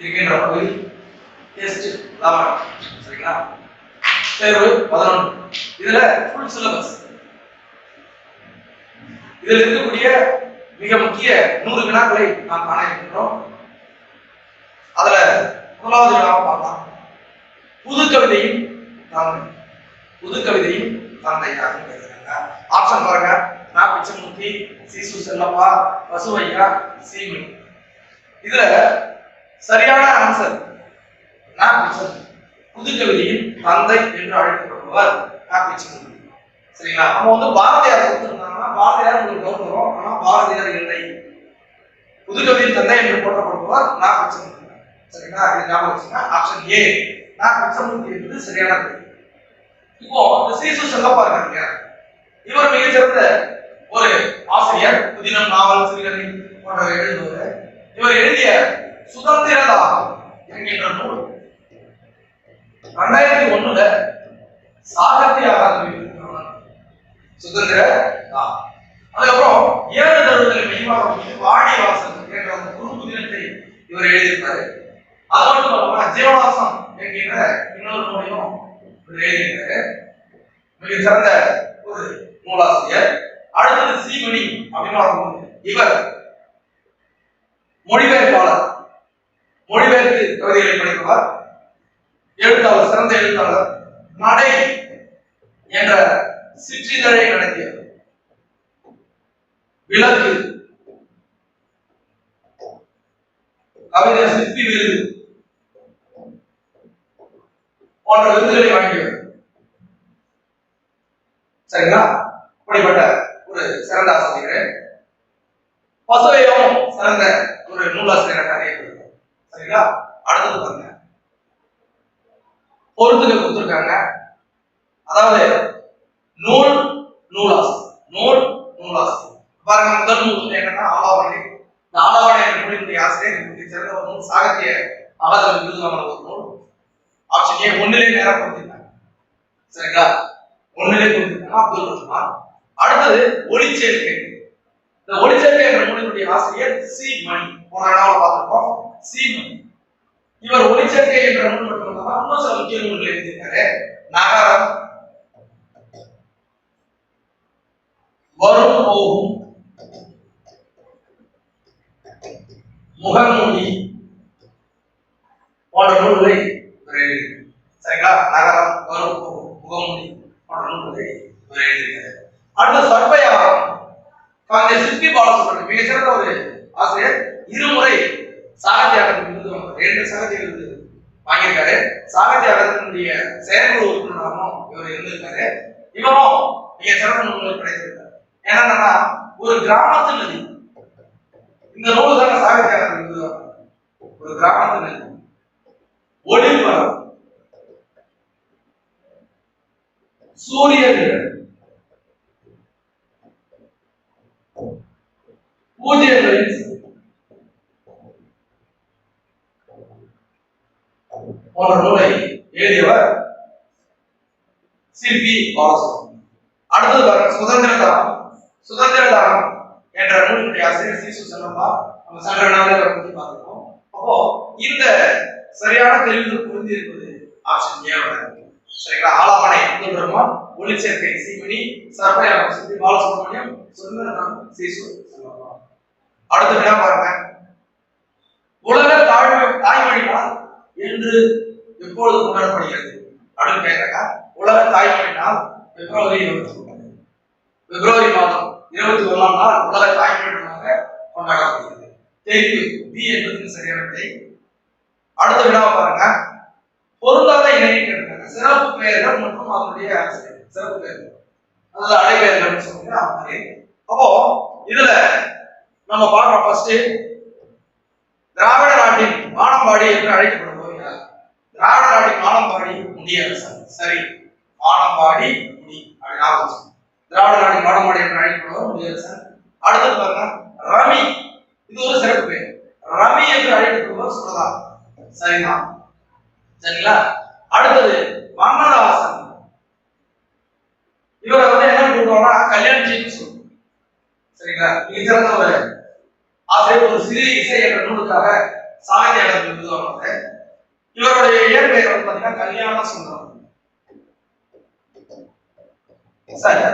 இருக்கின்ற பகுதி டெஸ்ட் 11. சரிங்களா? தேர்வு 11. இதுல ஃபுல் சிலபஸ். இதில் இருக்கக்கூடிய மிக முக்கிய 100 வினாக்களை நாம் காண இருக்கின்றோம். அதுல முதலாவது வினாவை பார்க்கலாம். புது கவிதையும் தந்தையாக கேட்கிறாங்க. ஆப்ஷன் பாருங்க. நா பிச்சமூர்த்தி, சீசு செல்லப்பா, பசுவையா, சீமணி. இதுல சரியான ஆன்சர் நா பிச்சமூர்த்தி. புது கவிதையின் தந்தை என்று அழைக்கப்படுபவர் நா பிச்சமூர்த்தி. சரிங்களா? நம்ம பாரதியார் கொடுத்திருந்தாங்கன்னா பாரதியார் உங்களுக்கு டவுட் வரும். ஆனா பாரதியார் இல்லை. புது கவிதையின் தந்தை என்று போற்றப்படுபவர் நா பிச்சமூர்த்தி. சரிங்களா? இது ஞாபகம் வச்சுங்க. ஆப்ஷன் ஏ நா பிச்சமூர்த்தி என்பது சரியானது. இப்போ இந்த சீசு செல்லப்பா இருக்காங்க. இவர் மிகச்சிறந்த ஒரு ஆசிரியர். புதினம், நாவல், சிறுகதை போன்றவை எழுதுவார். இவர் எழுதிய சுதந்திர தாகம் என்கின்ற நூல் 2001 சாகித்ய சுதந்திர தாகம். அதுக்கப்புறம் 7 தருணங்களை மையமாக வாடி வாசல் என்ற ஒரு குறும்பு தினத்தை இவர் எழுதியிருப்பாரு. அது மட்டும் இல்லாம ஜீவனாசம் என்கின்ற இன்னொரு நூலையும் எழுதியிருக்காரு. மிக சிறந்த ஒரு நூலாசிரியர். அடுத்தது சீமணி அப்படின்னு இவர் மொழிபெயர்ப்பாளர். மொழிபெயர்த்து கவிதைகளை படிப்பவர், எழுத்தாளர், சிறந்த எழுத்தாளர். நடை என்ற சிற்றிதழை நடத்தியவர். விளக்கு, கவிதை சிற்பி விருது போன்ற விருதுகளை வாங்கியவர். சரிங்களா? அப்படிப்பட்ட ஒரு சிறந்த ஆசிரியர். பசுவையும் சிறந்த ஒரு நூலாசிரியராக அறியப்படுகிறார். சரிங்களா? அடுத்தது பாருங்க. பொருத்துகள் கொடுத்திருக்காங்க. அதாவது நூல் நூலாசிரியர் பாருங்க. முதல் நூல் என்னன்னா ஆலாவணை. இந்த ஆலாவணை என்ற நூலினுடைய ஆசிரியர் சிறந்த ஒரு நூல். சாகித்ய அகாதமி விருது வாங்கின ஒரு நூல். ஆப்ஷன் ஏ 1லே நேரம் கொடுத்திருக்காங்க. சரிங்களா? 1லே கொடுத்திருக்காங்க அப்துல் ரஹ்மான். அடுத்தது ஒளிச்சேர்க்கை. இந்த ஒளிச்சேர்க்கை என்ற நூலினுடைய ஆசிரியர் சி மணி. போன நாள் பார்த்திருக்கோம். சி மணி. இவர் ஒளிச்சேர்க்கை என்ற நூல் மட்டுமல்லாம இன்னும் சில முக்கிய நூல்களை எழுதியிருக்காரு. நகரம், வரும் போகும், முகமூடி போன்ற நூல்களை எழுதியிருக்காரு. சரிங்களா? நகரம், வரும் போகும், முகமூடி போன்ற நூல்களை எழுதியிருக்காரு. அடுத்த சர்ப்பயாகம். கவிஞர் சிற்பி பாலசுப்ரமணியம் மிகச்சிறந்த ஒரு ஆசிரியர். 2 முறை சாகித்ய அகாதமி விருது வாங்கினார். 2 சாகித்ய விருது வாங்கியிருக்காரு. சாகித்ய அகாதமியுடைய செயற்குழு உறுப்பினராகவும் இவர் இருந்திருக்காரு. இவரும் மிகச்சிறந்த நூல்களை படைத்திருக்காரு. என்னன்னா ஒரு கிராமத்து நதி. இந்த நூல் தானே சாகித்ய அகாதமி விருது வாங்கினார். ஒரு கிராமத்து நதி, ஒளிமரம், சூரியன், பூஜ்யங்களின் போன்ற நூலை எழுதியவர் சிற்பி பாலசுப்ரமணியம். அடுத்தது பாருங்க. சுதந்திர தாகம் என்ற நூலினுடைய ஆசிரியர் சீசு செல்லப்பா. நம்ம சென்ற நாளே பற்றி பார்த்துருக்கோம். அப்போ இந்த சரியான தெரிவு புரிந்து இருப்பது ஆப்ஷன் ஏ. சரிங்களா? ஆலாவணை அப்துல் ரஹ்மான், ஒளிச்சேர்க்கை சீமணி, சர்ப்பயாகம் சிற்பி பாலசுப்ரமணியம், சுதந்திர தாகம் சீசு செல்லப்பா. அடுத்த வினா பாருங்க. உலக தாய்மொழி நாள் என்று எப்பொழுது கொண்டாடப்படுகிறது அப்படின்னு கேட்கிறாங்க. உலக தாய்மொழி நாள் பிப்ரவரி 21. பிப்ரவரி மாதம் 21ஆம் நாள் உலக தாய்மொழி நாளாக கொண்டாடப்படுகிறது. தெரிவு பி என்பது சரியான விடை. அடுத்த வினாவை பாருங்க. பொருந்தாத இணையை கேட்டிருக்காங்க. சிறப்பு பெயர்கள் மற்றும் அதனுடைய சிறப்பு பெயர்கள், அதாவது அடைபெயர்கள் சொல்லுங்க. அப்போ இதுல நம்ம பார்க்கிறோம். ஃபர்ஸ்ட் திராவிட நாட்டின் வானம்பாடி என்று அழைக்கப்படுபவர் யார்? திராவிட நாட்டின் வானம்பாடி முடியரசன். சரி, வானம்பாடி முடி அப்படின்னு. திராவிட நாட்டின் வானம்பாடி என்று அழைக்கப்படுபவர் முடியரசன். அடுத்தது பாருங்க. ரவி, இது ஒரு சிறப்பு பெயர். ரவி என்று அழைக்கப்படுபவர் சுரதா. சரிதான். சரிங்களா? அடுத்தது மன்மதஹாசன். இவரை என்ன கூப்பிடுவாங்கன்னா கல்யாணம் சொல்லுவோம். சரிங்களா? மிக சிறந்த ஒரு ஆசிரியர். ஒரு சிறு இசை என்ற நூலுக்காக சாகித்ய அகாதமி எழுதுவாங்க. இவருடைய இயற்பெயர் வந்து பாத்தீங்கன்னா கல்யாண சுந்தரம். சரி,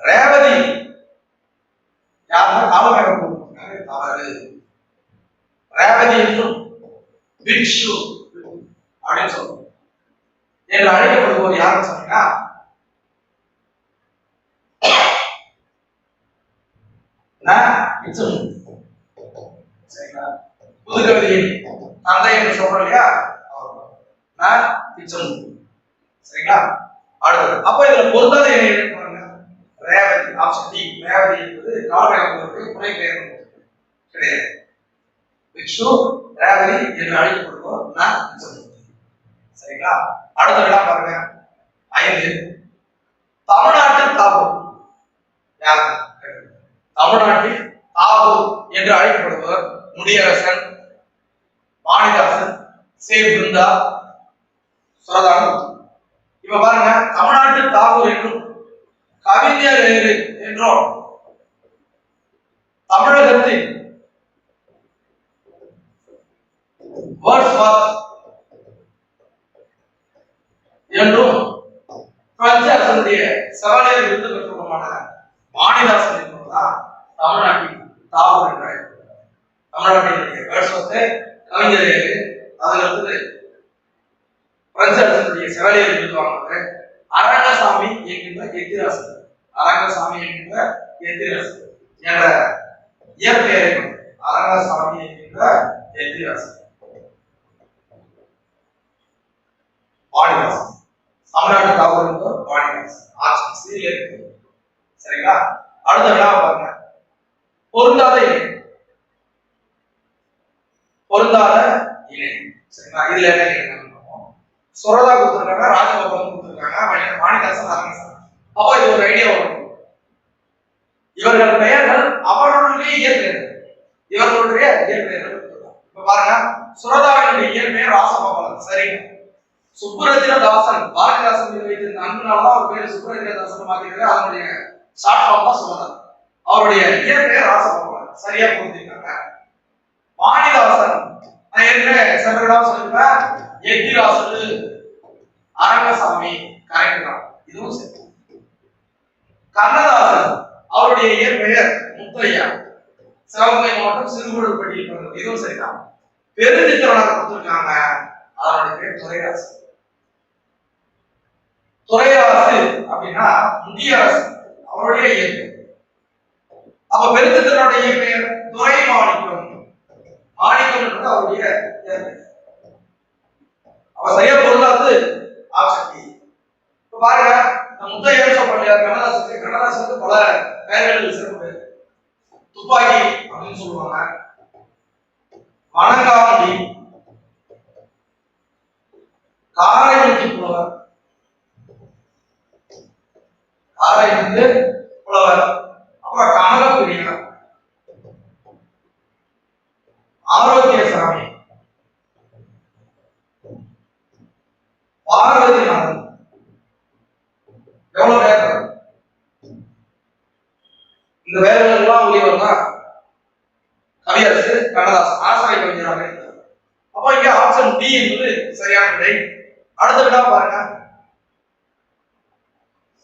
ரேவதி யாருன்னா காலமேகம் தவறு. ரேவதி என்றும் பிக்ஷு அப்படின்னு சொல்லுவோம் என்று அழைக்கப்படுவோர் யாருன்னு சொன்னீங்கன்னா புதுக்கவிதையின் தந்தை என்று சொல்றோம் இல்லையா, சரிங்களா. அடுத்தது அப்ப இதுல பொருந்தாத பாருங்க, ரேவதி. ஆப்ஷன் டி, ரேவதி என்பது காலமேகத்தினுடைய துணை பெயர் கிடையாது. விஷ்ணு ரேவதி என்று அழைக்கப்படுவோர் சரிங்களா. அடுத்த விடா பாருங்க 5. தமிழ்நாட்டில் தாகூர் யார்? தமிழ்நாட்டில் தாகூர் என்று அழைக்கப்படுவர் முடியரசன், வாணிதாசன், சே. பிருந்தா, சுரதானம். இப்ப பாருங்க, தமிழ்நாட்டில் தாகூர் என்றும் கவிஞர் என்றும் தமிழகத்தில் என்றும் பிரெஞ்சு அரசனுடைய செவலியர் விருது பெற்றவருமான வாணிதாசன் என்பதுதான் தமிழ்நாட்டில் தாகூர் என்ற தமிழ்நாட்டினுடைய வேர்ட்ஸ்வொர்த் கவிஞர். அதுல இருந்து பிரெஞ்சு அரசனுடைய செவலியர் விருது வாங்கினாரு அரங்கசாமி என்கின்ற எத்திராசன். அரங்கசாமி என்கின்ற எத்திராசன் என்ற இயற்பெயரை அரங்கசாமி என்கின்ற எத்திராசன். வாணிதாசன் தமிழ்நாட்டு தாகூர் என்பவர் வாணிதாசன். ஆப்ஷன் சி இருக்கு. சரிங்களா. அடுத்த வினா பாருங்க, பொருந்தாத இணை. பொருந்தாத இணை. சரிங்களா. இதுல என்ன சுரதா கொடுத்திருக்காங்க, ராஜகோபால் கொடுத்திருக்காங்க, வாணிதாசன், அரங்கசாமி. அப்போ இது ஒரு ஐடியா வரும். இவர்கள் பெயர்கள் அவர்களுடைய இயற்பெயர்கள். இவர்களுடைய இயற்பெயர்கள். இப்ப பாருங்க, சுரதாவினுடைய இயற்பெயர் ராசகோபாலன். சரி. சுப்புரத்தினதாசன் பாரதிதாசன் மீது வைத்திருந்த அன்புனால்தான் அவர் பேர் சுப்புரத்தினதாசன் மாத்திருக்காரு. அதனுடைய ஷார்ட் ஃபார்ம் தான் சுரதா. அவருடைய இயற்பெயர் ராசகோபாலன். சரியா புரிஞ்சுக்காங்க. வாணிதாசன் நான் ஏற்கனவே சென்றதாக சொல்லிருப்பேன். எத்திராசு, அரங்கசாமி கரெக்ட் தான். இதுவும் சரி. கண்ணதாசன் அவருடைய இயற்பெயர் முத்தையா, சிவகங்கை மாவட்டம் சிறுகுடல்பட்டி. இதுவும் சரிதான். பெருஞ்சித்திரனார் கொடுத்திருக்காங்க, அதனுடைய பேர் துரைராசு. துரைராசு அப்படின்னா முடியரசு அவருடைய இயற்பெயர். அப்ப பெருஞ்சித்திரனுடைய இயற்பெயர் துரை மாணிக்கம். மாணிக்கம் என்பது அவருடைய இயற்பெயர். அப்ப சரியா பொருளாது ஆப்ஷன் டி. இப்ப பாருங்க, முத்தையா சொல்றாங்க கண்ணதாசனுக்கு. கண்ணதாசனுக்கு பல பெயர்கள் சிறப்பு. துப்பாக்கி அப்படின்னு சொல்லுவாங்க, வணங்காமுடி, காரைமுத்து புலவர், காரைமுத்து புலவர், அப்புறம் கனகப்பிரியர், ஆரோக்கியசாமி, பார்வதிநாதன். எவ்வளவு பேர் இந்த வேலைகள் எல்லாம் உரியவர் தான் கவியரசு கண்ணதாசன். ஆசாரி கவிஞராக இருந்தார். அப்ப இங்க ஆப்ஷன் டி என்பது சரியான விடை. அடுத்த விடா பாருங்க,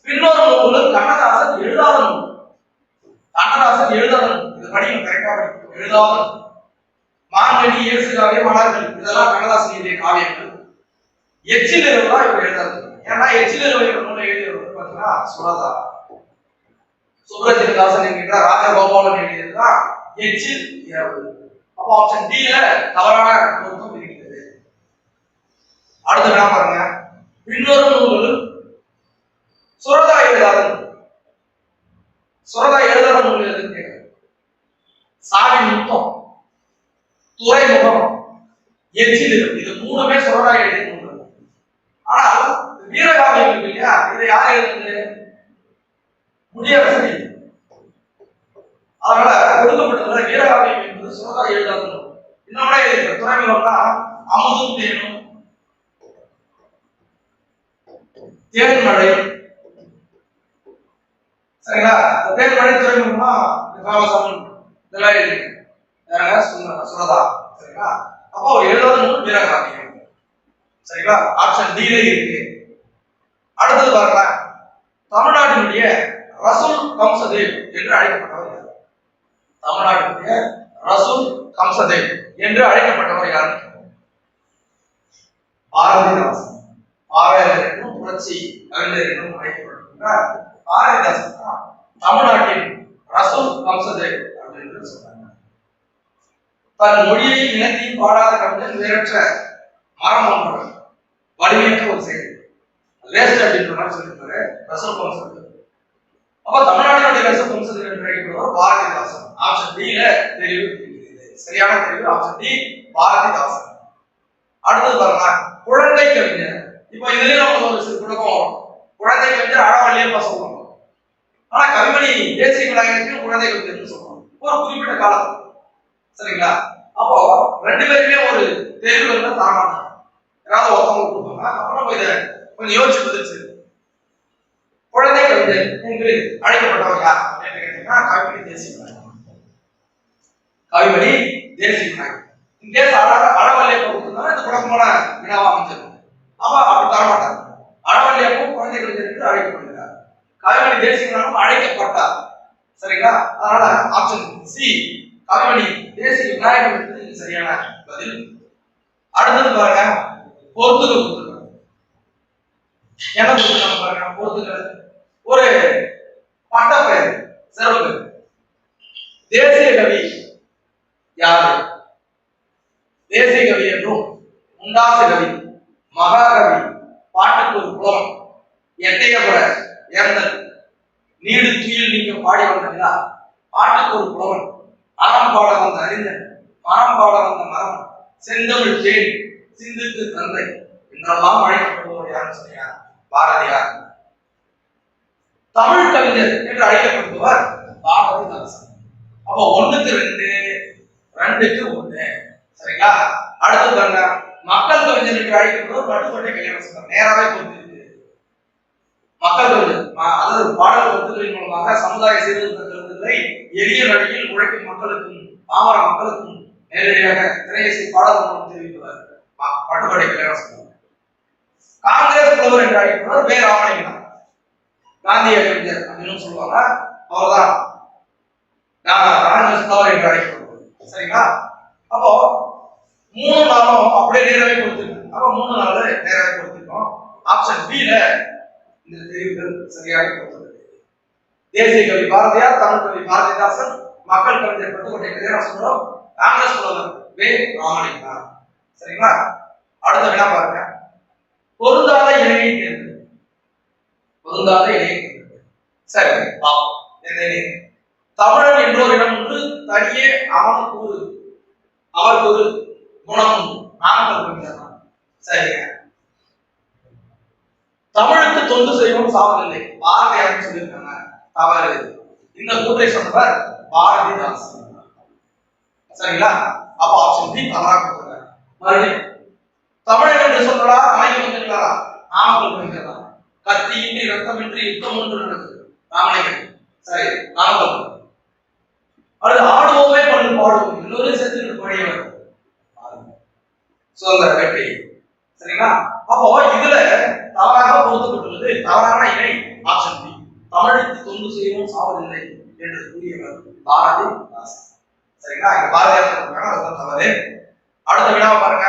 பின்னொரு நூல் கண்ணதாசன் எழுதாத நூல். கண்ணதாசன் எழுதாத நூல். இது படிக்கும் கரெக்டா படிக்கும். எழுதாத மாங்கனி, இயேசுகாவிய, மலர்கள் இதெல்லாம் கண்ணதாசன் எழுதிய காவியங்கள். எச்சில் இரவுதான் இவர் எழுதாது. ஏன்னா எச்சில் இரவு நூலை எழுதியவர் பார்த்தீங்கன்னா சுரதா. சுப்ரஜினதாசன் என்கின்ற ராஜகோபாலன் எழுதியதுதான் எச்சில் இரவு. அப்போ ஆப்ஷன் டி ல தவறான பொருத்தம் இருக்கிறது. அடுத்த வினா பாருங்க, பின்னொரு நூல் சுரதா எழுதாத நூல். சுரதா எழுதாத நூல் எதுன்னு கேட்க, சாவி முத்தம், துறைமுகம், எச்சில் இரவு. இது மூணுமே சுரதா எழுதிய நூல். ஆனால் வீரகாவியம் இருக்கு இல்லையா, இதை யார் எழுதுறது? முடியரசன். அதனால கொடுக்கப்பட்டதுல வீரகாவியம் என்பது சுரதா எழுதாத நூல். இன்னொன்னு எழுதியிருக்க துறைமுகம்னா அமுதும் தேனும், தேன்மழை. சரிங்களா. தேன்மழை துறைமுகம்னா இதெல்லாம் எழுதியிருக்கு சுரதா. சரிங்களா. அப்போ அவர் எழுதாத நூல் வீரகாவியம். சரிங்களா? ஆப்ஷன் டி இருக்கு. அடுத்தது பாருங்க, தமிழ்நாட்டினுடைய ரசூல் கம்சதேவ் என்று அழைக்கப்பட்டவர் யார்? தமிழ்நாட்டினுடைய ரசூல் கம்சதேவ் என்று அழைக்கப்பட்டவர் யார்? பாரதிதாசன். பாவேந்தர் என்னும் புரட்சி கவிஞர் என்னும் அழைக்கப்படுகிறார். பாரதிதாசன் தான் தமிழ்நாட்டின் ரசூல் கம்சதேவ் அப்படின்னு சொல்றாங்க. தன் மொழியை இனத்தையும் பாடாத கவிஞன் வேறற்ற மரம் ஒன்றவர், வலிமையற்ற ஒரு செயல் வேஸ்ட் அப்படின்ற மாதிரி சொல்லியிருப்பாரு ரசூல் கம்சதேவ். அப்ப தமிழ்நாட்டினுடைய ரசூல் கம்சதேவ் என்று அழைக்கப்படுவர் பாரதிதாசன். ஆப்ஷன் டி தெரிவு. சரியான தெரிவு ஆப்ஷன் டி, பாரதிதாசன். அடுத்தது பாருங்க, குழந்தை கவிஞர். இப்ப இதுலயும் நமக்கு ஒரு சிறு குழப்பம் வரும். குழந்தை கவிஞர் அறவழியப்பா சொல்லுவாங்க, ஆனா கவிமணி தேசிய விநாயகருக்கு குழந்தை கவிஞர்னு சொல்லுவாங்க ஒரு குறிப்பிட்ட காலத்துல. சரிங்களா? அப்போ ரெண்டு பேருமே ஒரு தேர்வுகள்ல தாராங்க, யாராவது ஒருத்தவங்க கொடுப்பாங்க. அப்புறம் இதை கொஞ்சம் யோசிச்சு பதில் செய்யும். குழந்தை கவிஞர் என்று அழைக்கப்பட்டவர் யார் என்று கேட்டீங்கன்னா கவிமணி தேசிய விநாயகம். கவிமணி தேசிய விநாயகம். இங்கே அறவழியப்பா கொடுத்தா இந்த குழப்பமான வினாவா அமைஞ்சிருக்கும். அப்ப அப்படி தரமாட்டாங்க. அறவழியப்போ குழந்தை கவிஞர் என்று அழைக்கப்படுகிறார். கவிமணி தேசிய விநாயகம் அழைக்கப்பட்டார். சரிங்களா? அதனால ஆப்ஷன் சி, கவிமணி தேசிய விநாயகம் என்பது சரியான பதில். அடுத்தது பாருங்க, பொறுத்துக புத்தகம். என்ன புத்தகம் பாருங்க, பொறுத்துக ஒரு பட்டப்பெயர், சிறப்பு. தேசிய கவி யாரு? தேசிய கவி என்றும், முண்டாசு கவி, மகாகவி, பாட்டுக்கு ஒரு புலம், எட்டையபுர ஏந்தல், நீடு துயில் நீங்க பாடி வந்தீங்களா, பாட்டுக்கு ஒரு புலவன், அறம் பாட வந்த அறிஞன், மரம் பாட வந்த மரம், செந்தமிழ் தேன், சிந்துக்கு தந்தை என்றெல்லாம் அழைக்கப்படுவோர் யாருன்னு சொன்னீங்க? பாரதியார். தமிழ் கவிஞர் என்று அழைக்கப்படுபவர் பாரதிதாசன். அப்போ 1க்கு 2, 2க்கு 1. சரிங்களா? அடுத்து பாருங்க, மக்கள் கவிஞர் என்று அழைக்கப்படுவர் பட்டுக்கோட்டை கல்யாணசுந்தரம். நேராவே பொறுத்து மக்கள் கவிஞர், அதாவது பாடல் கருத்துக்களின் மூலமாக சமுதாய சீர்திருத்த கருத்துக்களை எளிய வழியில் உழைக்கும் மக்களுக்கும் பாமர மக்களுக்கும் நேரடியாக திரையிசை பாடல் மூலம் தெரிவிப்பவர் பட்டுக்கோட்டை கல்யாணசுந்தரம். காங்கிரஸ் புலவர் என்று அழைக்கப்படுவர் வே ராமலிங்கம். காந்திய கவிஞர் அப்படின்னு சொல்லுவாங்க, அவர்தான் காங்கிரஸ் புலவர் என்று அழைக்கப்படுவார். சரிங்களா? அப்போ 3 நாளும் அப்படியே நேரவே கொடுத்துருக்கோம். அப்போ 3 நாள் நேரவே கொடுத்துருக்கோம். ஆப்ஷன் பி இந்த தெரிவுகள் சரியாக கொடுத்தது. தேசிய கவி பாரதியார், தமிழ் கவி பாரதிதாசன், மக்கள் கவிஞர் பட்டுக்கோட்டை கல்யாணசுந்தரம், காங்கிரஸ் புலவர் வே ராமலிங்கம். சரிங்களா? அடுத்த வினா பாருங்க, பொருந்தாத இணையை தேர்வு. பொருந்தாத இணையை தேர்வு. சரி, தமிழன் என்றோரிடம் ஒன்று தனியே அவனுக்கு அவருக்கு ஒரு குணம் உண்டு. நாமக்கல் கவிஞர் தான். சரிங்க. தமிழுக்கு தொண்டு செய்வோம் சாவதில்லை, பாரதியார் சொல்லியிருக்காங்க. தவறு. இந்த கூற்றை சொன்னவர் பாரதிதாசன். சரிங்களா? அப்ப ஆப்ஷன் பி தவறாக கொடுத்தாங்க. மறுபடியும் தமிழன் என்று சொல்லலாம் அமைதி வந்துங்களா? நாமக்கல் கவிஞர் தான். கத்தியின்றி ரத்தமின்றி யுத்தம் ஒன்று நடக்குது, ராமலிங்கம். சரி, நாமக்கல். அது ஆடுவோமே பண்ணு பாடுவோம், எல்லோரும் சேர்த்து பாடியவர் சுதந்திர வேட்டை. சரிங்களா? அப்போ இதுல தவறாக பொருத்தப்பட்டுள்ளது தவறான இணை ஆப்ஷன் பி, தமிழுக்கு தொண்டு செய்வோம் சாவதில்லை என்று கூறியவர் பாரதிதாசன். சரிங்களா? இங்க பாரதியார் சொல்றாங்க, அதுதான் தவறு. அடுத்த வினாவை பாருங்க,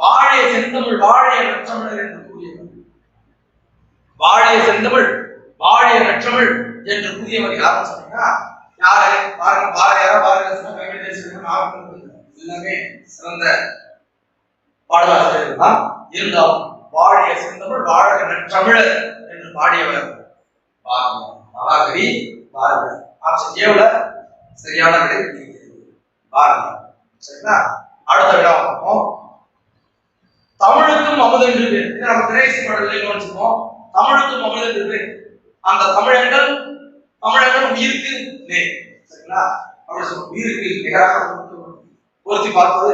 வாழிய செந்தமிழ் வாழிய நற்றமிழர் என்று கூறியவர். வாழிய செந்தமிழ் வாழிய நற்றமிழ் என்று கூறியவர் யாருன்னு சொன்னீங்கன்னா யாரு? பாருங்க, பாரதியாரா, பாரதிதாசன், கவிமணி தேசிகன், நாமக்கல் எல்லாமே சிறந்த பாடலாசிரியர்கள் தான். இருந்தாலும் வாழிய செந்தமிழ் வாழக நற்றமிழர் என்று பாடியவர் மகாகவி பாரதியார். ஆப்ஷன் ஏவுல சரியான விடை பாரதியார். சரிங்களா? அடுத்த விடா பார்ப்போம். தமிழுக்கும் அமுது என்று பேர். நம்ம திரைசி பாடலில் கவனிச்சுப்போம். தமிழுக்கும் அமுது என்று பேர். அந்த தமிழர்கள் உயிருக்கு நேர். சரிங்களா? அப்படி சொல்லுவோம். உயிருக்கு நிகராக பொருத்தி பார்ப்பது,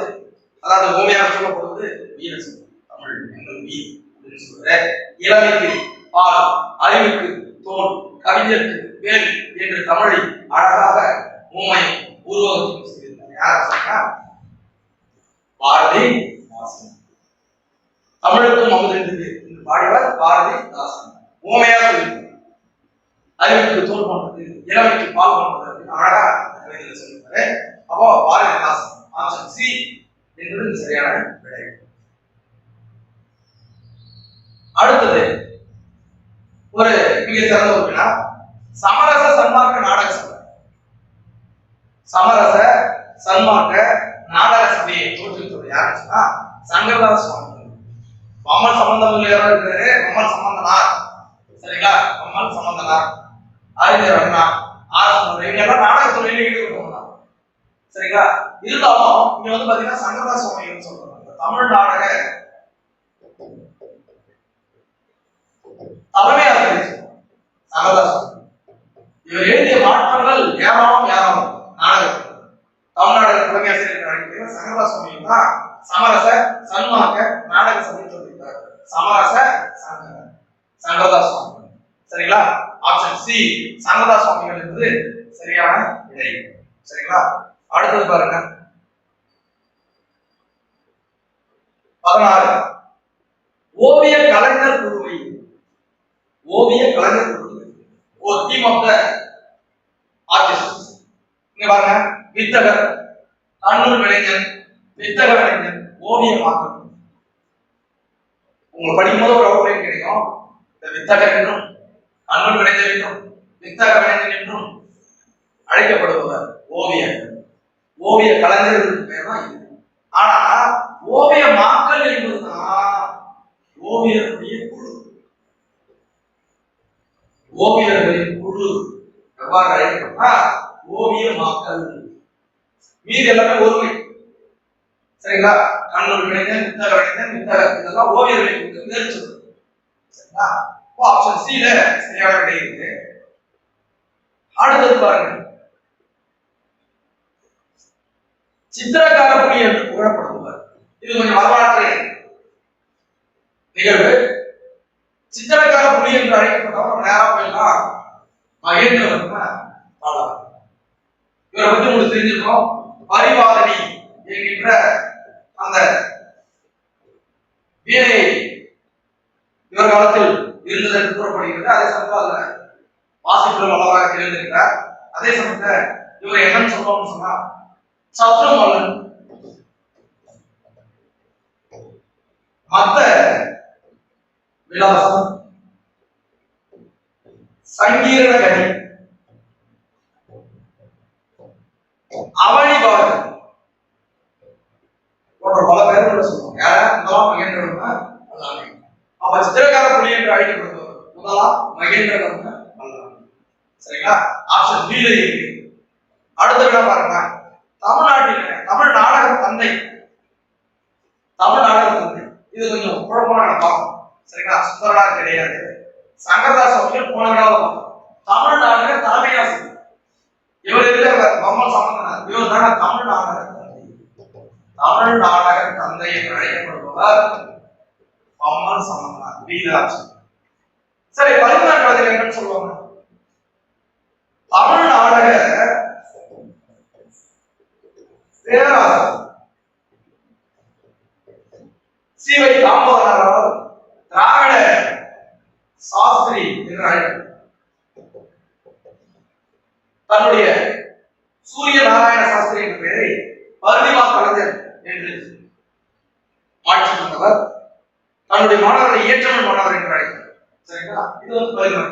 அதாவது ஓமையாக சொல்லப்படுவது உயிர் தமிழ் எங்கள் உயிர் அப்படின்னு சொல்ற. இளமைக்கு பால், அறிவுக்கு தோல், கவிஞருக்கு வேல் என்று தமிழை அழகாக ஊமை உருவகத்தையும் செய்திருந்தார். யார் சொன்னா? பாரதிதாசன். தமிழுக்கும் அமுதென்று பாடியவர் பாரதிதாசன். ஓமையா சொல்லி அறிவுக்கு தோல் போன்றது, இளமைக்கு பால் போன்றது அப்படின்னு அழகா கவிதையில சொல்லியிருக்காரு. அப்போ பாரதிதாசன் ஆப்ஷன் சி என்பது சரியான விடை. அடுத்தது ஒரு மிக சிறந்த ஒரு வினா, சமரச சன்மார்க்க நாடக சபை. சமரச சன்மார்க்க நாடக சபையை தோற்றுவித்தவர் யாருன்னு சொன்னா சங்கரதாஸ் சுவாமி. மம்மல் சம்பந்தம் இருக்கிறாரு, மம்மல் சம்பந்தனார். சரிங்களா? மம்மல் சம்பந்தனார், அறிஞர் அண்ணா, இவங்கெல்லாம் நாடக துறையில ஈடுபட்டவங்க. சரிங்களா? இருந்தாலும் இங்க வந்து பாத்தீங்கன்னா சங்கரதாஸ் சுவாமி சொல்றாங்க தமிழ் நாடக தலைமை ஆசிரியர் சங்கரதாஸ். இவர் எழுதிய மாற்றங்கள் ஏராளம் நாடகத்தில். தமிழ்நாடு தலைமை ஆசிரியர் அழைக்கிறது சங்கரதாஸ் சுவாமி தான் சமரச சன்மார்க்க நாடக சபை சொல்லியிருக்கார். சமரச சங்கரதாஸ் சுவாமி. சரிங்களா? ஆப்ஷன் சி சங்கரதாஸ் சுவாமிகள் என்பது சரியான விடை. சரிங்களா? அடுத்தது பாருங்க 16 ஓவிய கலைஞர் குழுவை. ஓவிய கலைஞர் குழுவை ஒரு டீம் ஆஃப் த ஆர்டிஸ்ட். இங்க பாருங்க, வித்தகர், கண்ணூர் விளைஞன், வித்தக விளைஞன், ஓவியமாக்கல். உங்க படிக்கும்போது ஒரு அவுட்லைன் கிடைக்கும். இந்த வித்தகர் என்றும் கண்ணூர் விளைஞர் என்றும் வித்தக விளைஞன் என்றும் அழைக்கப்படுபவர் ஓவியர். ஓவிய கலைஞர்களுக்கு பேர் தான் இது. ஆனா ஓவியமாக்கல் என்பதுதான் ஓவியருடைய குழு. ஓவியர்களின் குழு எவ்வாறு அழைக்கப்பட்டா ஓவியமாக்கல். மீது எல்லாமே ஒருமை. சரிங்களா? கண்ணூர் விளைஞன், வித்தக விளைஞன், இதெல்லாம் ஓவியர்களுக்கு பேர் சொல்றது. சரிங்களா? ஆப்ஷன் சி சரியான விடை இருக்கு. அடுத்தது பாருங்க, சித்திரக்கார புலி என்று புகழப்படுவார். இது கொஞ்சம் வரலாற்று நிகழ்வு. சித்திரக்கார புலி என்று அழைக்கப்பட்டவர் நேரா போயிடலாம் மகேந்திரவர்மன் பாடல். இவரை பத்தி உங்களுக்கு தெரிஞ்சிருக்கோம். பரிவாரணி என்கின்ற அந்த வீணை இவர் காலத்தில் இருந்தது என்று கூறப்படுகிறது. அதே சமயத்தில் வாசிப்புகள் வல்லவராக இருந்திருக்கிறார். அதே சமயத்தில் இவர் என்னன்னு சொல்றோம்னு சொன்னா சத்ருமல்லன், மத்த விலாசம், சங்கீர்ணகனி, அவனிபாடு போன்ற பல பேர்கள் சொல்லுவாங்க. யாரெல்லாம் மகேந்திரவர்மன் வல்லாமை. அப்ப சித்திரக்கார புலி என்று அழைக்கப்படுபவர் முதலாம் மகேந்திரவர்மன் வல்லாமை. சரிங்களா? ஆப்ஷன் பி இருக்கு. அடுத்த விட பாருங்க, தமிழ்நாட்டில் தமிழ் நாடக தந்தை. தமிழ் நாடக தந்தை இது கொஞ்சம் குழப்பமான பார்க்கணும். சரிங்களா? சுந்தரனார் கிடையாது, சங்கரதாஸ் அவர்கள் போன விழாவை பார்த்தோம். தமிழ் நாடக தலைமை ஆசிரியர் இவர் இருக்கிற மம்மல் சம்பந்தனார். இவர் தான தமிழ் நாடக தந்தை. தமிழ் நாடக தந்தை என்று அழைக்கப்படுபவர் மம்மல் சம்பந்தனார். வீராட்சி. சரி, 14 கவிதைகள் என்னன்னு சொல்லுவாங்க? தமிழ் நாடக பேராசிரியர் சி.வை. தாமோதரனார் திராவிட சாஸ்திரி என்று அழைக்கப்பட்டார். தன்னுடைய சூரிய நாராயண சாஸ்திரி என்ற பெயரை பரிதிமா கலைஞர் என்று மாற்றி கொண்டவர். தன்னுடைய மாணவர்களை இயற்றமிழ் மாணவர் என்று அழைத்தார். சரிங்களா? இது வந்து பரிதிமா.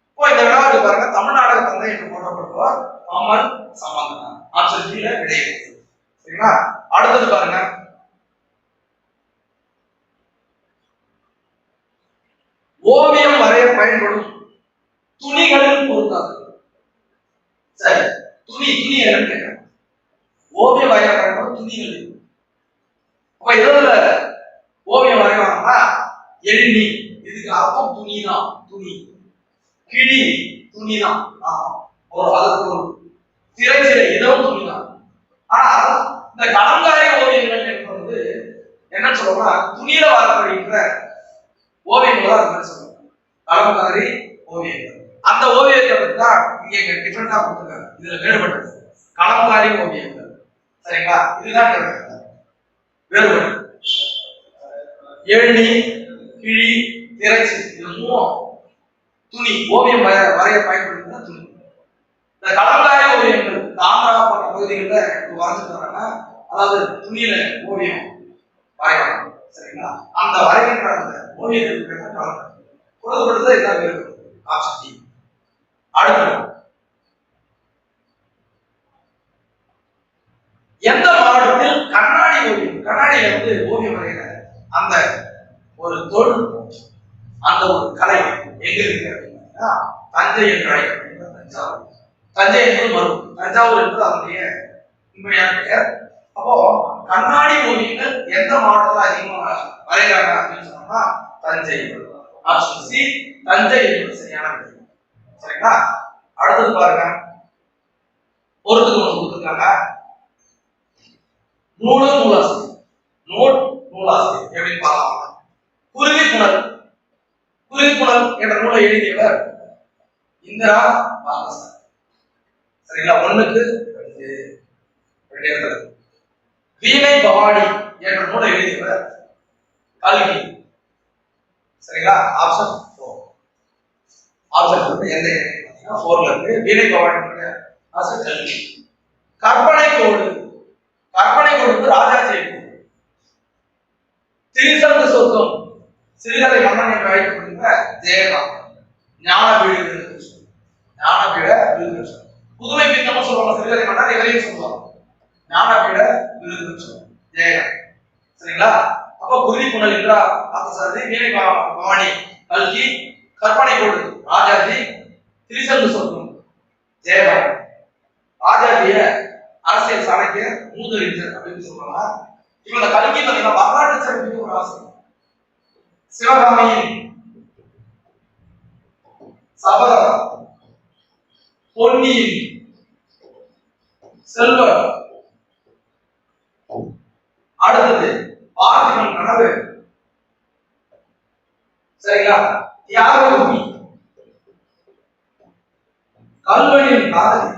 இப்போ இந்த விழாவுக்கு பாருங்க, தமிழ்நாடக தந்தை என்று போற்றப்படுபவர் மம்மல் சம்பந்தனார். ஆப்ஷன் பி விடை. சரிங்களா? அடுத்தது பாருங்க, ஓவியம் வரைய பயன்படும் துணிகளில் பொருந்தாது. சரி, துணி என்னன்னு கேட்கிறேன். ஓவியம் வரைய பயன்படும் துணிகள். அப்ப இதுல ஓவியம் வரைவாங்கன்னா எண்ணி, இதுக்கு அர்த்தம் துணி தான். துணி, கிளி துணி தான். ஒரு அதற்கு ஒரு திரைச்சிலை இதுவும் துணி தான். ஆனா இந்த கலங்காரி ஓவியங்கள் என்பது என்ன சொல்றோம்னா துணியில வரப்படுகின்ற ஓவியங்கள் தான் அது சொல்லுவாங்க. கலங்காரி ஓவியங்கள். அந்த ஓவியத்தை பத்தி தான் இங்க டிஃபரெண்டா கொடுத்துருக்காங்க. இதுல வேறுபட்டது கலங்காரி ஓவியங்கள். சரிங்களா? இதுதான் வேறுபடும். ஏணி, கிழி, திரைச்சி இது மூணும் துணி ஓவியம் வரைய பயன்படுத்துகிற துணி. இந்த கலங்காய ஓவியங்கள் ஆந்திரா போன்ற பகுதிகளில் வரைஞ்சிட்டு வராங்க. அதாவது துணியில ஓவியம் வரையலாம். சரிங்களா? அந்த வரைகின்ற அந்த ஓவியத்திற்கு பேர் கலங்காய். கொடுக்கப்படுறது இதான் வேறு ஆப்ஷன். அடுத்து எந்த மாவட்டத்தில் கண்ணாடி ஓவியம், கண்ணாடியில வந்து ஓவியம் வரைகிற அந்த ஒரு தொழில்நுட்பம், அந்த ஒரு கலை எங்க இருக்கு அப்படின்னா தஞ்சை என்று அழைக்கப்படுகிற தஞ்சாவூர். தஞ்சை என்பது வரும், தஞ்சாவூர் என்பது அதனுடைய உண்மையான பெயர். அப்போ கண்ணாடி ஓவியங்கள் எந்த மாவட்டத்தில் அதிகமாக வரைகிறாங்க அப்படின்னு சொன்னா தஞ்சை. ஆப்ஷன் சி தஞ்சை என்பது சரியான விடை. சரிங்களா? அடுத்தது பாருங்க, ஒருத்துக்கு ஒன்று கொடுத்துருக்காங்க. நூல் நூலாசிரியர், நூல் நூலாசிரியர் எப்படின்னு பார்க்கலாம். குருவிப்புணல், குருவிப்புணல் என்ற நூலை எழுதியவர் இந்திரா பாலகிருஷ்ணன். சரிங்களா? ஒண்ணுக்கு ரெண்டு. வீணை பவானி என்ற நூலை எழுதியவர் கல்கி. சரிங்களா? ஆப்ஷன் 4. ஆப்ஷன் எந்த பார்த்தீங்கன்னா 4ல இருக்கு. வீணை பவானி ஆப்ஷன் கல்கி. கற்பனை கோடு, கற்பனை கோடு ராஜாஜி. திரிசங்கு சொர்க்கம் சிறுகதை மன்னன் என்று அழைக்கப்படுகிற ஜெயகாந்தன். ஞானபீட விருது, ஞானபீட விருது. புதுமை பித்தம் சொல்லுவாங்க சிறுகதை மன்னர், இவரையும் சொல்லுவாங்க ஞானபீட விருது ஜெயகாந்தன். சரிங்களா? அப்ப குருவிப்புணல் என்றா பார்த்தசாரதி, வீணை பவானி கல்கி, கற்பனை கோடு ராஜாஜி, திரிசங்கு சொர்க்கம் ஜெயகாந்தன். ராஜாஜிய அரசியல் சாணக்கிய மூதறிஞர் அப்படின்னு சொல்றாங்க. இப்ப இந்த கல்கி பார்த்தீங்கன்னா வரலாற்று சிறப்புக்கு ஒரு ஆசிரியர். சிவகாமியின் சபதம், பொன்னியின் செல்வம், அடுத்தது பார்த்திபன் கனவு. சரிங்களா? தியாகபூமி, கல்வனின் காதலி,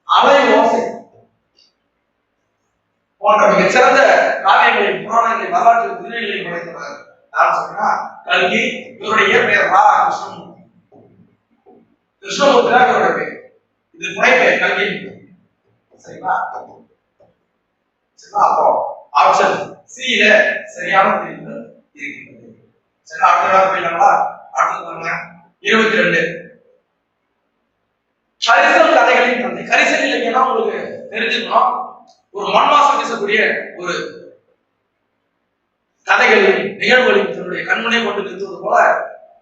அலை ஓசை போன்ற மிகச்சிறந்த காவியங்களின் புராணங்களை வரலாற்று உயிரிகளை படைத்தவர் யார் சொன்னா கல்கி. இவருடைய இயற்பெயர் ரா கிருஷ்ணமூர்த்தி. கிருஷ்ணமூர்த்தி தான் இவருடைய பெயர். இது புனைப்பெயர் கல்கி. சரிங்களா? அப்போ ஆப்ஷன் சி ல சரியான தெரிவு இருக்கிறது. சரி, அடுத்த போயிடலாங்களா? அடுத்து பாருங்க 22. கரிசல் கதைகளின் தந்தை. கரிசல் இலக்கியம்னா உங்களுக்கு தெரிஞ்சுக்கணும், ஒரு மண்வாசம் வீசக்கூடிய ஒரு கதைகளையும் நிகழ்வுகளையும் தன்னுடைய கண்முனை கொண்டு நிறுத்துவது போல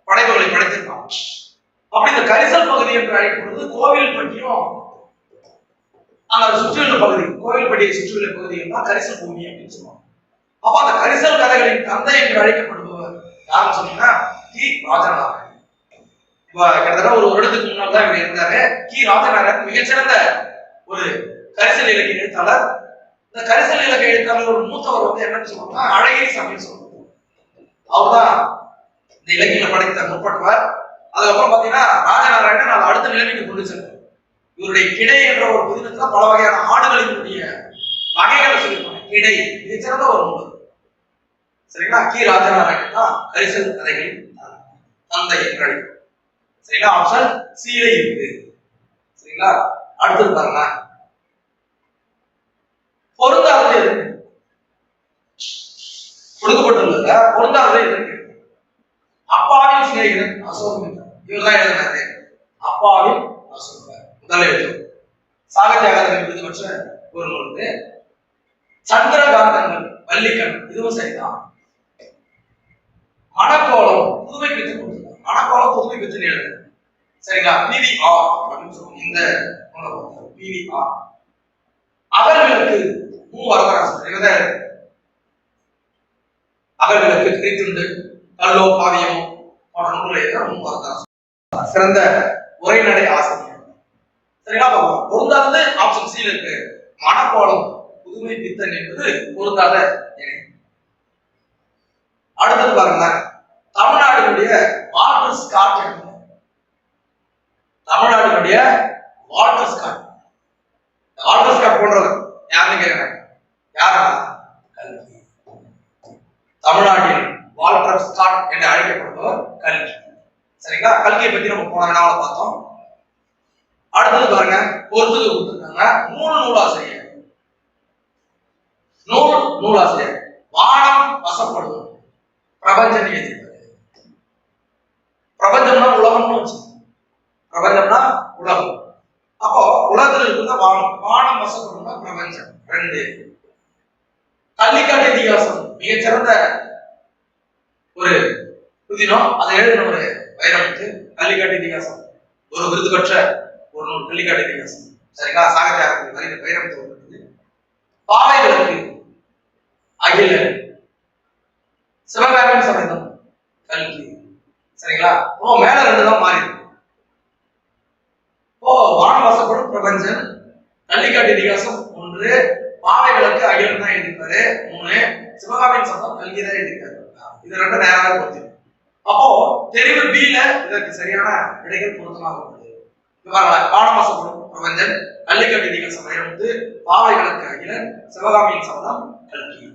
படைப்புகளை படைத்திருக்கான். அப்படி இந்த கரிசல் பகுதி என்று அழைக்கப்படுவது கோவில் பற்றியும் அந்த சுற்றியுள்ள பகுதி, கோவில்பட்டியை சுற்றியுள்ள பகுதிகள் தான் கரிசல் பூமி அப்படின்னு சொல்லுவாங்க. அப்ப அந்த கரிசல் கதைகளின் தந்தை என்று அழைக்கப்படுபவர் யாருன்னு சொன்னீங்கன்னா கி ராஜநாராயணன். இப்ப கிட்டத்தட்ட ஒரு வருடத்துக்கு முன்னால் தான் இவர் இருந்தாரு. கி ராஜநாராயணன் மிகச்சிறந்த ஒரு கரிசல் இலக்கிய எழுத்தாளர். இந்த கரிசல் இலக்கிய எழுத்தாளர் ஒரு மூத்தவர் வந்து என்னன்னு சொல்லுவாங்கன்னா அழகிரி சாமின்னு சொல்லுவாங்க. அவர்தான் இந்த இலக்கியம் படைத்த முற்பட்டவர். அதுக்கப்புறம் பாத்தீங்கன்னா ராஜநாராயணன் அதை அடுத்த நிலைமைக்கு கொண்டு சென்றார். இவருடைய கிடை என்ற ஒரு புதினத்துல பல வகையான ஆடுகளினுடைய வகைகளை சொல்லியிருப்பாங்க. கிடை மிகச்சிறந்த ஒரு நூல். சரிங்களா? கி ராஜநாராயணன் தான் கரிசல் கதைகளின் தந்தை என்று அழைக்கும். சரிங்களா? ஆப்ஷன் சி ல இருக்கு. சரிங்களா? அடுத்தது பாருங்க, பொருந்தாதது எதுக்கு கொடுக்கப்பட்டுள்ளது? பொருந்தாதது எதுக்கு? அப்பாவின் சிநேகிதன் அசோகமித்ரன். இவர்தான் எழுதினாரு அப்பாவின் அசோகர். முதல் எழுத்து சாகித்ய அகாதமி விருது பெற்ற ஒரு நூல். சந்திரகாந்தங்கள் வள்ளிக்கண், இதுவும் சரிதான். மணக்கோலம் புதுமை பெற்று கொடுத்துருக்காங்க. மணக்கோலம் புதுமை பெற்று எழுது. சரிங்களா? PVR அப்படின்னு சொல்லுவாங்க இந்த PVR. அகல்விளக்கு மு வரதராசன். அகல்விளக்கு, கிரித்துண்டு, கல்லோ காவியம் போன்ற நூல்களை மு வரதராசன் சிறந்த உரைநடை ஆசிரியர். சரிங்களா? பொருந்தாதது ஆப்ஷன் சி இருக்கு. மணக்கோலம் புதுமை பித்தன் என்பது பொருந்தாத இணை. அடுத்தது பாருங்க, தமிழ்நாடுடைய வால்டர் ஸ்காட். தமிழ்நாடுடைய வால்டர் ஸ்காட். வால்டர் ஸ்காட் போன்றவர் யாருன்னு கேட்கிறேன். யாரா? கல்கி. தமிழ்நாட்டில் வால்டர் ஸ்காட் என்று அழைக்கப்படுபவர் கல்கி. சரிங்களா? கல்கியை பத்தி நம்ம போன வினாவில பார்த்தோம். அடுத்தது பாருங்க, பொறுத்துக்கு கொடுத்துருக்காங்க. நூலாசிரியர். நூலாசிரியர் வானம் வசப்படும் பிரபஞ்சம் எழுதியிருக்காரு. பிரபஞ்சம்னா உலகம்னு வச்சு, பிரபஞ்சம்னா உலகம். அப்போ உலகத்தில் இருக்கிற வானம் வசப்படும்னா பிரபஞ்சம். 2 கள்ளிக்காட்டு இதிகாசம் மிகச்சிறந்த ஒரு புதினம். அதை எழுதின ஒரு வைரமுத்து. கள்ளிக்காட்டு இதிகாசம் ஒரு விருது பெற்ற ஒரு நூல். கள்ளிக்காட்டு இதிகாசம். சரிங்களா? சாகித்ய வைரமுத்து. பாவை விளக்கு அகில சிவகாமியின் சமேதம் கல்கி. சரிங்களா? மேல 2 தான் மாறி. வானம் வசப்படும் பிரபஞ்சம், கள்ளிக்காட்டு இதிகாசம் 1, பாவை விளக்கு அகிலன் தான் எழுதியிருப்பாரு 3, சிவகாமியின் சமேதம் கல்கி தான் எழுதியிருக்காரு. இது 2 நேராக பொருத்தி. அப்போ தெரிவு B-ல இதற்கு சரியான விடைகள் பொருத்தமாக உள்ளது. வானம் வசப்படும் பிரபஞ்சம், கள்ளிக்காட்டு இதிகாசம் வைரமுத்து, பாவை விளக்கு அகிலன், சிவகாமியின் சமேதம் கல்கி.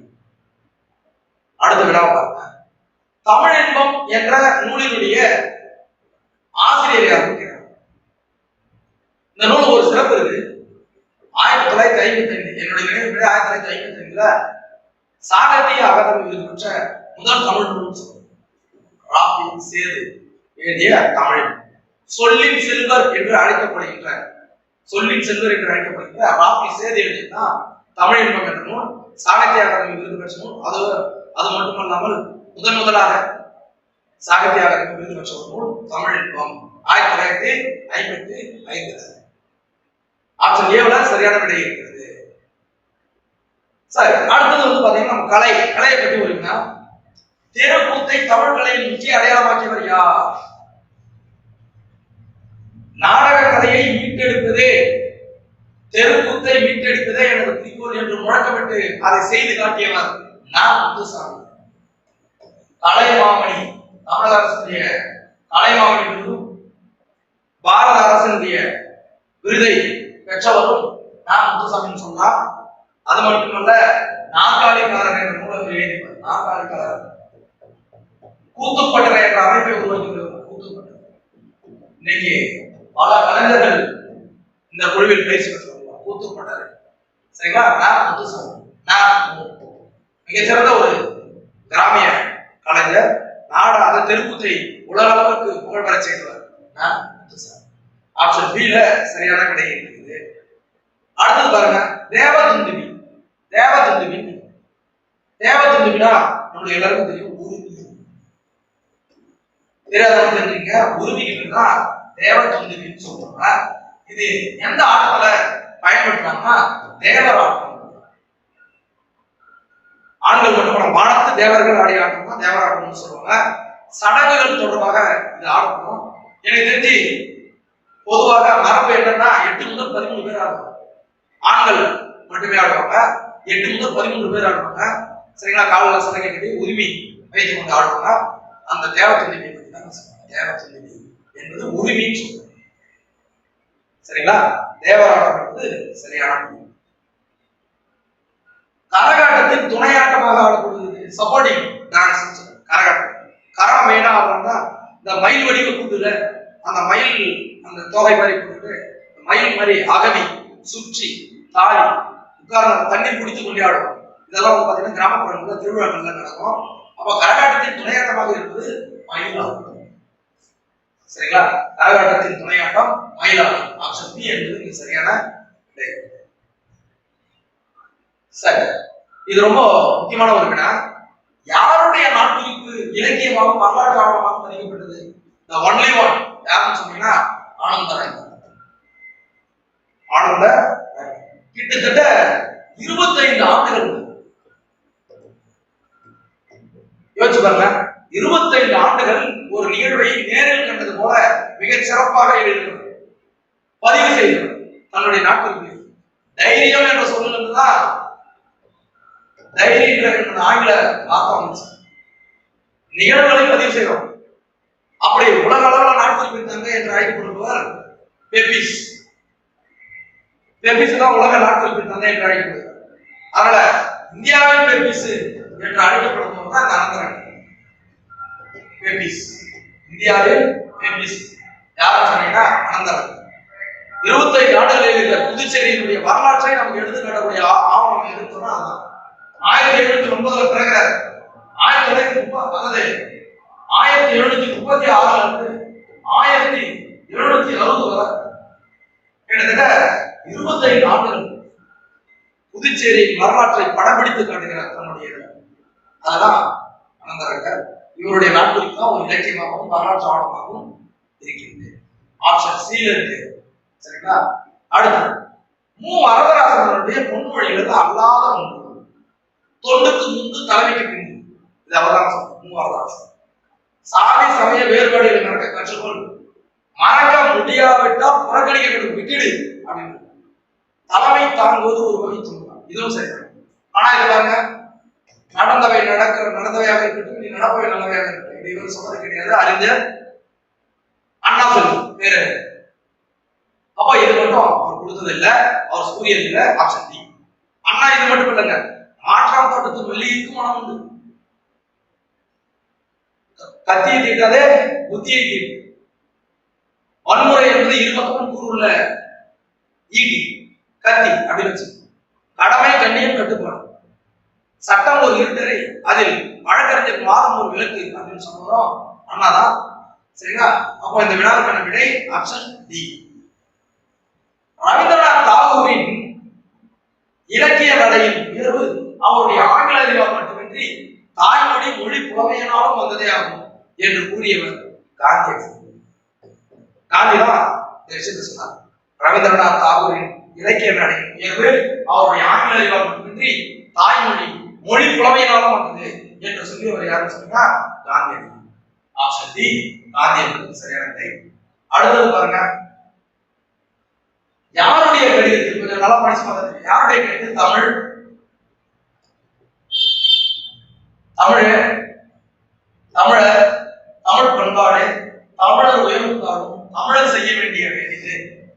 அடுத்த வினாவை பாருங்க. தமிழ் இன்பம் என்ற நூலினுடைய ஆசிரியர் யாருன்னு கேட்கிறாங்க. இந்த நூல் ஒரு சிறப்பு இருக்கு. 1955 என்னுடைய நினைவு 1955 சாகித்ய அகாதமி விருது பெற்ற முதல் தமிழ் நூல் ராபி சேது எழுதிய தமிழ். சொல்லின் செல்வர் என்று அழைக்கப்படுகின்ற ராபி சேது எழுதியதான் தமிழ் இன்பம் என்ற நூல். சாகித்ய அகாதமி விருது பெற்ற நூல். அது மட்டுமல்லாமல் முதலாக சாகித்ய அகாதமி விருது பெற்ற நூல் தமிழ் இன்பம் 1955. ஆப்ஷன் ஏவுல சரியான விடை இருக்கிறது. சரி, அடுத்தது பாத்தீங்கன்னா நம்ம கலையை பற்றி வருவீங்கன்னா, தெருக்கூத்தை தமிழ் கலையின் முக்கிய அடையாளமாக்கியவர் யார்? நாடக கலையை மீட்டெடுப்பதே, தெருக்கூத்தை மீட்டெடுப்பதே எனது குறிக்கோள் என்று முழக்கமிட்டு அதை செய்து காட்டியவர் நான் முத்துசாமி. கலைமாமணி, தமிழக அரசுடைய கலைமாமணி விருதும் பாரத அரசினுடைய விருதை பெற்றவரும் நான் முத்துசாமின்னு சொன்னார். அது மட்டுமல்ல, நாற்காலிக்காரர் என்ற நூலை எழுதினார். நாற்காலிக்காரர் கூத்துப்பட்டறை என்ற அமைப்பை உருவாக்கியுள்ளவர். கூத்துப்பட்டறை இன்னைக்கு பல கலைஞர்கள் இந்த குழுவில் பயிற்சி பெற்றவர்கள். கூத்துப்பட்டறை. சரிங்களா? நான் முத்துசாமி. மிகச்சிறந்த ஒரு கிராமிய கலைஞர். நாடாக தெருக்கூத்தை உலக அளவுக்கு புகழ் பெற செய்தவர் நான் முத்துசாமி. ஆப்ஷன் B-ல சரியான விடை இருக்குது. அடுத்தது பாருங்க, தேவதுந்துபி. தேவதுந்துபினா நம்மளுக்கு எல்லாருக்கும் தெரியும். உருவி தெரியாதவங்க தெரிஞ்சுங்க. உருவின்னா தேவதுந்துபின்னு சொல்றாங்க. இது எந்த ஆட்டத்துல பயன்படுத்துறாங்கன்னா தேவர் ஆட்டம். ஆண்கள் மட்டும் வானத்து தேவர்கள் ஆடிய ஆட்டம் தான் தேவராட்டம்னு சொல்லுவாங்க. சடங்குகள் தொடர்பாக இது ஆடணும். எனக்கு தெரிஞ்சு பொதுவாக மரபு என்னன்னா 8 முதல் 13 பேர் ஆடுவாங்க. ஆண்கள் மட்டுமே ஆடுவாங்க. 8 முதல் 13 பேர் ஆடுவாங்க. சரிங்களா? காலில் சடங்கை கட்டி உரிமை வைத்து கொண்டு ஆடுவாங்க. அந்த தேவதுந்துபி பற்றி தான் சொல்லுவாங்க. தேவதுந்துபி என்பது உரிமைன்னு சொல்லுவாங்க. சரிங்களா? தேவராட்டம் என்பது சரியான. கரகாட்டத்தின் துணையாட்டமாக ஆடப்படுவது சப்போர்ட்டிங் டான்ஸ். கரகாட்டம் கரம் மெயினா ஆடுறோம்னா இந்த மயில் வடிவ கூட்டுல அந்த மயில் அந்த தொகை மாதிரி போட்டு மயில் மாதிரி அகவி சுற்றி தாலி உட்கார்ந்து தண்ணீர் குடித்துக் கொண்டே ஆடும். இதெல்லாம் பாத்தீங்கன்னா கிராமப்புறங்கள்ல திருவிழாக்கள்ல நடக்கும். அப்ப கரகாட்டத்தின் துணையாட்டமாக இருப்பது மயிலாட்டம். சரிங்களா? கரகாட்டத்தின் துணையாட்டம் மயிலாட்டம். ஆப்ஷன் B என்பது சரியான விடை. சரி, இது ரொம்ப முக்கியமான ஒரு வினா. யாருடைய நாட்குறிப்பு இலக்கியமாகவும் வரலாற்று ஆவணமாக பதிக்கப்பட்டது? The only one யாருன்னு சொன்னீங்கன்னா ஆனந்தராய். கிட்டத்தட்ட 25 ஆண்டுகள் யோசிச்சு பாருங்க. 25 ஆண்டுகள் ஒரு நிகழ்வை நேரில் கண்டது போல மிகச் சிறப்பாக எழுதினார், பதிவு செய்தார் தன்னுடைய நாட்குறிப்பு. தைரியம் என்ற சொல்லிருந்துதான் டைரி என்ற ஆங்கில வார்த்தை வந்துச்சு. நிகழ்வுகளை பதிவு செய்யறோம். அப்படி உலக அளவில் நாட்குறிப்பிட்டாங்க என்று அழைக்கப்படுபவர் பெபிஸ். பெபிஸ் தான் உலக நாட்குறிப்பிட்டாங்க என்று அழைக்கப்படுகிறார். அதனால இந்தியாவின் பெபிஸ் என்று அழைக்கப்படுவது தான் அனந்தரன். பெபிஸ் இந்தியாவில் பெபிஸ் யாரும் சொன்னீங்கன்னா அனந்தரன். 25 நாடுகளில் இருக்கிற புதுச்சேரியினுடைய வரலாற்றை நமக்கு எடுத்து காட்டக்கூடிய ஆவணம் எடுத்தோம்னா அதுதான். 1709 பிறகுறாரு. 1930 1736 இருந்து 1760 வரை கிட்டத்தட்ட 25 ஆண்டுகள் புதுச்சேரியின் வரலாற்றை படம்பிடித்து காட்டுகிறார் தன்னுடைய. அதெல்லாம் அனந்தரங்கர். இவருடைய நாட்களுக்கு தான் ஒரு இலக்கியமாகவும் வரலாற்று ஆவணமாகவும் இருக்கிறது. ஆப்ஷன் சி இருக்கு. சரிங்களா? அடுத்து வரதராசனுடைய பொன்மொழிகள் அல்லாத ஒன்று. தொண்டுக்கு முந்து தலைமைக்கு பின்பு. இது அவர்தான் சொல்றார் வரதராசன். சாதி சமய வேறுபாடுகளை மறக்க கற்றுக்கொள், மறக்க முடியாவிட்டால் புறக்கணிக்க விட்டுடு அப்படின்னு. தலைமை தாங்குவது ஒரு வகை சொல்றாங்க. இதுவும் சரிதான். ஆனா இது பாருங்க, நடந்தவையாக இருக்கட்டும், நீ நடப்பவை நல்லவையாக இருக்கட்டும், இவர் சொல்றது கிடையாது. அறிஞர் அண்ணா சொல்லு வேற. அப்ப இது மட்டும் அவர் கொடுத்தது இல்ல, அவர் சூரியன் இல்ல. Option D. அண்ணா இது மட்டும் இல்லைங்க, மாற்றம் தோட்டத்தில் வெளியிற்கும் மனம் உண்டு. கத்தியை தீட்டாதே புத்தியை தீட்டு. வன்முறை என்பது இருபக்கம் கூறுள்ள ஈட்டி கத்தி அப்படின்னு வச்சு. கடமை கண்ணியம் கட்டுப்பாடு. சட்டம் ஒரு இருட்டரை, அதில் வழக்கறிஞர் மாதம் ஒரு விளக்கு அப்படின்னு சொல்றோம் அண்ணாதான். சரிங்களா? அப்போ இந்த வினாவுக்கான விடை ஆப்ஷன் டி. ரவீந்திரநாத் தாகூரின் இலக்கிய நடையின் உயர்வு அவருடைய ஆங்கில அறிவால் மட்டுமின்றி தாய்மொழி மொழி புலமையினாலும் வந்ததே ஆகும் என்று கூறியவர் காந்தியடிகள். காந்திதான் இந்த விஷயத்தை சொன்னார். ரவீந்திரநாத் தாகூரின் இலக்கிய நடையின் உயர்வு அவருடைய ஆங்கில அறிவால் மட்டுமின்றி தாய்மொழி மொழி புலமையினாலும் வந்தது என்று சொல்லியவர் யாருன்னு சொன்னா காந்தியடிகள். ஆப்ஷன் டி காந்தியடிகள் சரியான விடை. அடுத்தது பாருங்க, யாருடைய கடிதத்தில், கொஞ்சம் நல்லா படிச்சு பார்த்தது, யாருடைய கடிதத்தில் தமிழ் தமிழ் பண்பாடு, தமிழர் உயர்வுக்காகவும் தமிழர் செய்ய வேண்டிய வேண்டியது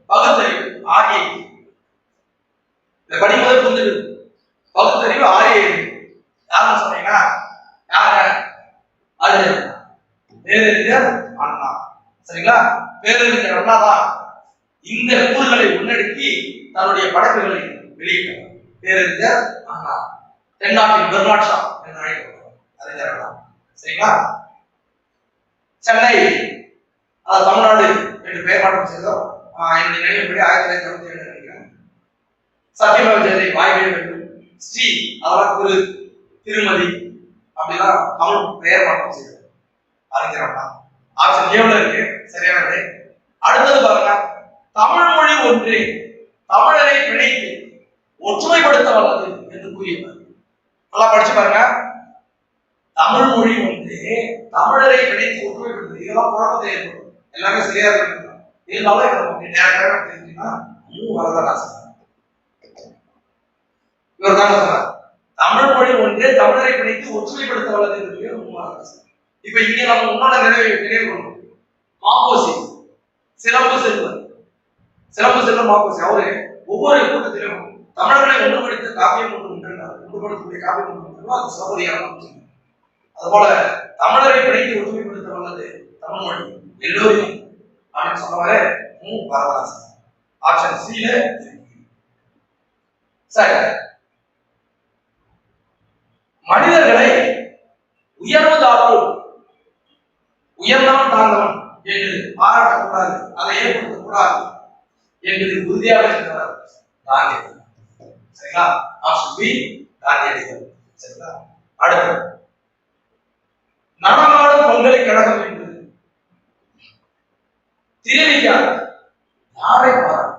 பகுத்தறிவு ஆகிய படிப்பதை புரிஞ்சது. பகுத்தறிவு ஆகிய யாருன்னு சொன்னீங்கன்னா யாரு? அது பேரறிஞர் அண்ணா. சரிங்களா? பேரறிஞர் அண்ணா தான் இந்த கூறுகளை முன்னெடுக்கி தன்னுடைய படைப்புகளை வெளியிட்டார். பேரறிஞர் அண்ணா. தென்னாட்டின் பெர்னாட்ஷா என்று அழைக்கப்பட்டார் அறிஞர் அண்ணா. சரிங்களா? சென்னை தமிழ்நாடு என்று பெயர் மாற்றம் செய்தோம். என்னுடைய நினைவுப்படி 1967 நினைக்கிறேன். சத்தியமேவ ஜெயதே வாய்வே வேண்டும், ஸ்ரீ அதெல்லாம் திருமதி அப்படிலாம் தமிழ் பெயர் மாற்றம் செய்தோம் அறிஞர் அண்ணா. ஆப்ஷன் ஏவுல இருக்கு சரியான விடை. அடுத்தது பாருங்க, தமிழ் மொழி ஒன்றே தமிழரை பிணைத்து ஒற்றுமைப்படுத்த வல்லது என்று கூறியவர். நல்லா படிச்சு பாருங்க. தமிழ் மொழி ஒன்றே தமிழரை பிணைத்து ஒற்றுமைப்படுத்து. இதெல்லாம் குழப்பத்தை ஏற்படும். எல்லாமே சரியா இருக்கு. வரதராசன் இவர் தான் சொன்னார். தமிழ் மொழி ஒன்றே தமிழரை பிணைத்து ஒற்றுமைப்படுத்த வல்லது என்று வரதராசன். இப்ப இங்க நம்ம முன்னாடி நினைவு கொள்ளும் மாப்போசி சிலம்பு செல்வர் மாப்போசி அவரு ஒவ்வொரு கூட்டத்திலும் தமிழர்களை ஒன்றுபடுத்த காப்பியம் ஒன்று உண்டார். ஒன்றுபடுத்தக்கூடிய காப்பியம் ஒன்று உண்டு. அது சிலப்பதிகாரம். அதுபோல தமிழரை பிணைத்து ஒற்றுமைப்படுத்த வல்லது தமிழ் மொழி எல்லோரையும் அப்படின்னு சொன்னவரே வரதராசன். ஆப்ஷன் சில. சரி, மனிதர்களை உயர்வு தாழ்வு, உயர்ந்தவன் தாழ்ந்தவன் என்று பாராட்டக்கூடாது, அதை ஏற்படுத்தக்கூடாது என்பது உறுதியாக இருக்கிறார் காந்தியடிகள். சரிங்களா? ஆப்ஷன் பி காந்தியடிகள். சரிங்களா? அடுத்து நடமாடும் பல்கலைக்கழகம் என்று தெரிவிக்காத யாரை பாராட்டு?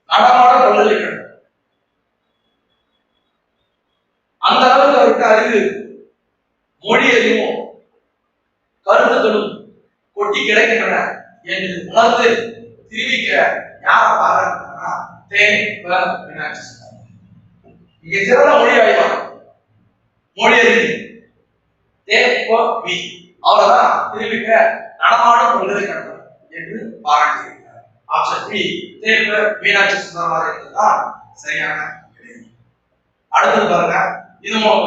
நடமாடும் பல்கலைக்கழகம் அந்த அளவுக்கு அவருக்கு அறிவு, மொழி அறிவும் கருத்துக்களும் கொட்டி கிடைக்கின்றன என்று உணர்ந்து தெரிவிக்க யார பாராட்டுனா மீனாட்சி. இங்க சிறந்த மொழி ஆய்வாளர், மொழி அறிவு அவர்தான் தெரிவிக்க நடமாடும் பல்கலைக்கழகம் என்று பாராட்டியிருக்கிறார். ஆப்ஷன் பி மீனாட்சி சுந்தரமார் என்பதுதான் சரியான விடை. அடுத்தது பாருங்க, இதுவும்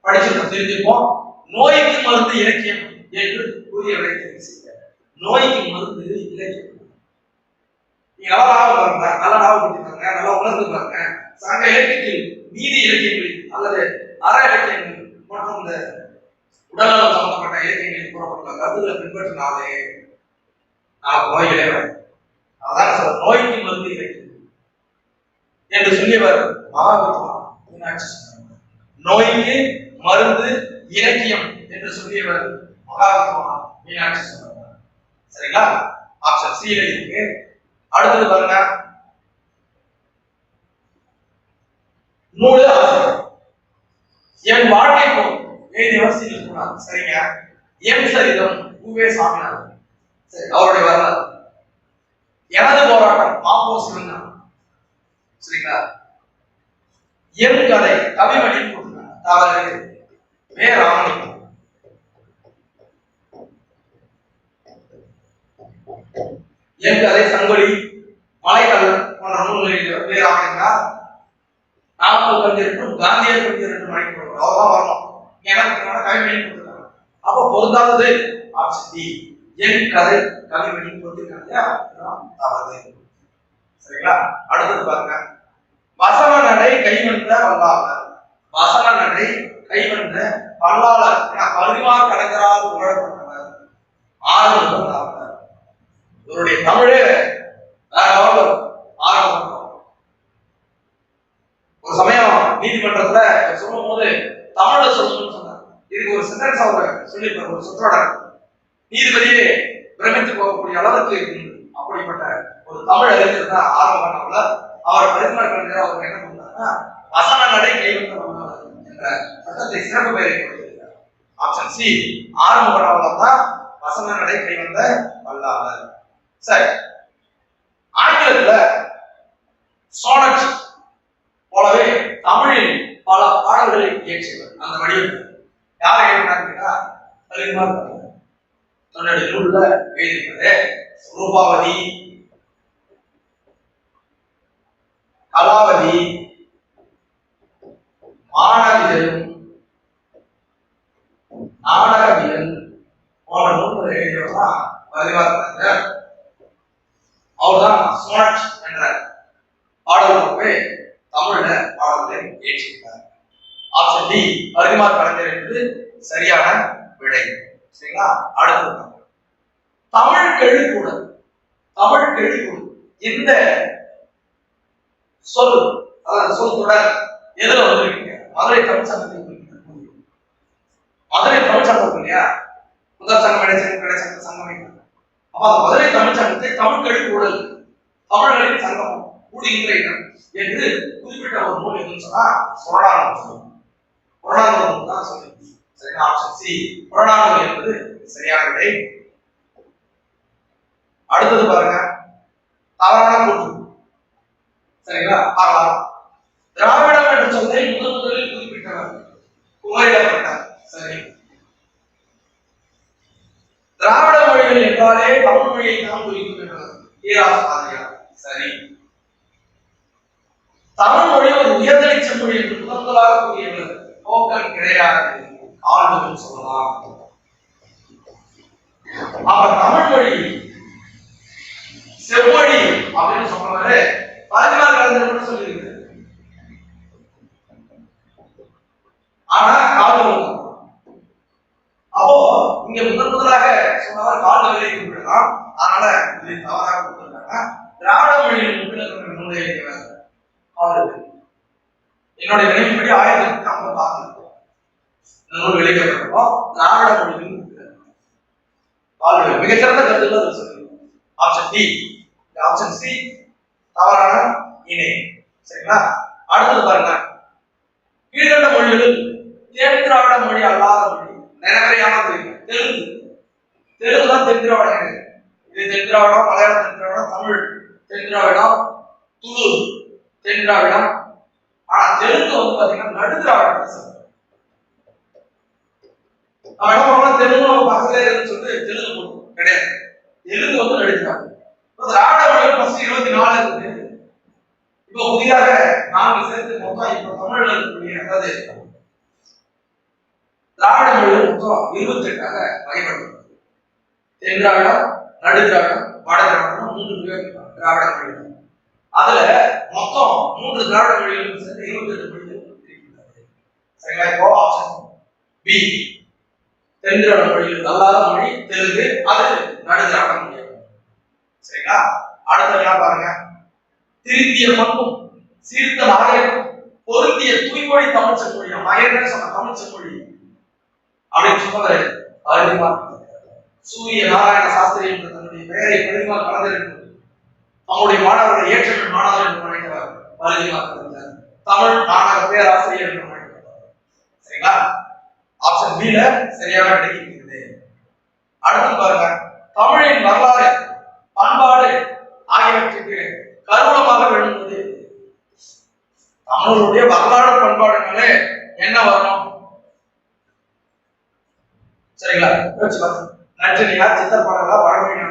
படிச்சு தெரிஞ்சுப்போம். நோய்க்கு மருந்து இலக்கியம் என்று கூறிய விளக்கத்தை செய்ய. நோய்க்கு மருந்து இலக்கியம். நீங்க நல்லா லாபம் பாருங்க, நல்லா லாபம் பாருங்க, நல்லா உணர்ந்து பாருங்க. சங்க இலக்கியத்தில் நீதி இலக்கியங்களில் அல்லது அற இலக்கியங்கள் மற்றும் இந்த உடல்நலம் சம்பந்தப்பட்ட இலக்கியங்களில் கூறப்பட்டுள்ள கருத்துக்களை பின்பற்றினாலே நோய்களே வரும். அதான் சொல்ற நோய்க்கு மருந்து இலக்கியம் என்று சொல்லியவர் மகாவித்மா மீனாட்சி சுந்தரம். நோய்க்கு மருந்து இலக்கியம் என்று சொல்லியவர் மகாவித்மா மீனாட்சி சுந்தரம். சரிங்களா? ஆப்ஷன் சி இருக்கு. அடுத்தது பாருங்க, நூலு ஆசிரியர் என் வாழ்க்கை போல் எழுதியவர் சி சொன்னார். சரிங்க. எம் சரிதம் உவே சாமிநாதன். சரி, அவருடைய வரலாறு. எனது போராட்டம் மாப்போ சிவன். சரிங்களா? என் கதை கவிமணி தவறு வே ராமலிங்கம். என் கதை சங்கொலி மலைக்கல்லன் போன்ற நூல்களில் வே ராமலிங்கா. நாமக்கல் கவிஞர் காந்தியர் கவிஞர் என்று மறைக்கப்படுவார். அவர்தான் வரணும். எனக்கு கவிமணி கொடுத்துருக்காங்க. அப்போ பொருந்தாதது ஆப்ஷன் டி. என் கதை கவிமணி கொடுத்துருக்காங்க. தவறு. சரிங்களா? அடுத்தது பாருங்க, வசன நடை கைவந்த வல்லாளர். வசன நடை கைவந்த வல்லாளர் பரிமார் கலைஞரால் புகழப்பட்டவர் ஆரம்பர். இவருடைய தமிழே ஆரம்பம். ஒரு சமயம் நீதிமன்றத்துல சொல்லும் போது தமிழ சொல்லணும்னு சொன்னார். இதுக்கு ஒரு சென்டென்ஸ் அவர் சொல்லியிருப்பார், ஒரு சொற்றொடர். நீதிபதியே பிரமித்து போகக்கூடிய அளவுக்கு அப்படிப்பட்ட ஒரு தமிழ் அறிஞர் தான் ஆரம்பமானவர். அவர் பரிமார் கலைஞர் அவர் என்ன பண்ணாருன்னா வசன நடை கைவந்த வல்லாளர் என்ற சட்டத்தை சிறப்பு பெயரை கொடுத்திருக்கிறார். ஆப்ஷன் சி ஆரம்பமானவர் தான் வசன நடை கைவந்த வல்லாளர். சரி, ஆங்கிலத்துல சோனட் போலவே தமிழில் பல பாடல்களை இயற்றியவர். அந்த வடிவத்தில் யாரை எழுதினார் கேட்டா பரிமார் கலைஞர். தன்னுடைய நூல்ல எழுதியிருக்கிறது. ரூபாவதி, கலாவதி, மாணவியம், நாடகவியல் போன்ற நூல்களை எழுதியவர் தான் பரிமார் கலைஞர். அவர்தான் சோனட் என்ற பாடல் தொகுப்பை தமிழ்ல பாடல்களை இயற்றியிருக்கிறார். ஆப்ஷன் டி பரிமார் கலைஞர் என்பது சரியான விடை. சரிங்களா? அடுத்தது தமிழ் கெழுக்கூடல். தமிழ் கெழுக்கூடல் இந்த சொல் அதாவது சொல் தொடர் எதுல வந்திருக்கீங்க? மதுரை தமிழ் சங்கத்தில். மதுரை தமிழ் சங்கம் இல்லையா? முதல் சங்கம் கிடைச்ச சங்கம். அப்ப அந்த மதுரை தமிழ் சங்கத்தை தமிழ் கெழுக்கூடல், தமிழர்களின் சங்கம் கூடுகின்ற இடம் என்று குறிப்பிட்ட ஒரு நூல் எதுன்னு சொன்னா புறநானூறு. புறநானூறு தான் சொல்லி. சரிங்களா? ஆப்ஷன் சி புறநானூறு என்பது சரியான விடை. அடுத்தது பாருங்க, தவறான கூற்று. சரிங்களா? திராவிடம் என்ற சொல்லை முதலில் குறிப்பிட்டவர் குமரிடப்பட்டார். சரி, திராவிட மொழிகள் என்றாலே தமிழ் மொழியை தான் குறிப்பிட்டவர் ஈராசாரியார். சரி, தமிழ் மொழி ஒரு உயர்தலை செம்மொழி என்று முதலாக கூறியவர் போக்கன் கிடையாது, ஆளுநர் சொல்லலாம். அவர் தமிழ் மொழி செம்மொழி அப்படின்னு சொன்னவரு பரிமார் கலைஞர் சொல்லியிருக்கிறார். ஆனா கால்வெளி. அப்போ இங்க முதலாக சொன்னவர் கால்வெளியை குறிப்பிடலாம். அதனால இது தவறாக கொடுத்திருக்காங்க. திராவிட மொழியில் முன்னிலை நூலை எழுதியவர் கால்வெளி. என்னுடைய நினைவுப்படி 1856 நூல் வெளியிடப்பட்டோம். திராவிட மொழியில் கால்வெளி மிகச்சிறந்த கருத்துக்கள் சொல்லி. Option D. ஆப்ஷன் சி தவறான இணை. சரிங்களா? அடுத்தது பாருங்க, கீழ்கண்ட மொழிகளில் தென் திராவிட மொழி அல்லாத மொழி நிறைவேறையான தெலுங்கு. தெலுங்கு தான் தென் திராவிடம். இது தென் திராவிடம், மலையாளம் தென் திராவிடம், தமிழ் தென் திராவிடம், துளு தென் திராவிடம். ஆனா தெலுங்கு வந்து பாத்தீங்கன்னா நடு திராவிடம். தெலுங்கு நம்ம பக்கத்துல சொல்லிட்டு தெலுங்கு போடுவோம் கிடையாது. தெலுங்கு வந்து நடு திராவிடம். திராவிட மொழிகள் 24 இருக்குது. இப்போ புதிதாக நாங்கள் சேர்த்து மொத்தம் இப்போ தமிழ்ல இருக்கக்கூடிய அதாவது திராவிட மொழிகள் மொத்தம் 28ஆக வகைப்படுத்தப்பட்டது. தென் திராவிடம், நடு திராவிடம், வட திராவிடம் 3 திராவிட மொழிகள். அதுல மொத்தம் 3 திராவிட மொழிகளுக்கு சேர்த்து 28 மொழிகள் இருக்கிறது. சரிங்களா? இப்போ ஆப்ஷன் பி தென் திராவிட மொழிகள் அல்லாத மொழி தெலுங்கு, அது நடு திராவிட மொழி. சரிங்களா? அடுத்த என்ன பாருங்க, திருத்திய பண்பும் சீர்த்த நாகரிகம் பொருந்திய தூய்மொழி தமிழ் செம்மொழி. மகேந்திரன் சொன்ன தமிழ் செம்மொழி அப்படின்னு சொன்னவர் அறிவார். சூரிய நாராயண சாஸ்திரி என்ற தன்னுடைய பெயரை பெருமாள் கலந்திருக்கிறது. அவருடைய மாணவர்கள் ஏற்றமிழ் மாணவர் என்று நினைத்தவர் அறிவார். தமிழ் நாடக பேராசிரியர் என்று நினைத்தவர். சரிங்களா? ஆப்ஷன் பி ல சரியான விடை இருக்கிறது. அடுத்து பாருங்க, தமிழின் வரலாறு பண்பாடு ஆகியவற்றுக்கு கருவூலமாக விளங்குவது. தமிழுடைய வரலாறு பண்பாடுகளே என்ன வரணும்? சரிங்களா? நற்றினியா, சித்தப்பாடலா, வடமொழி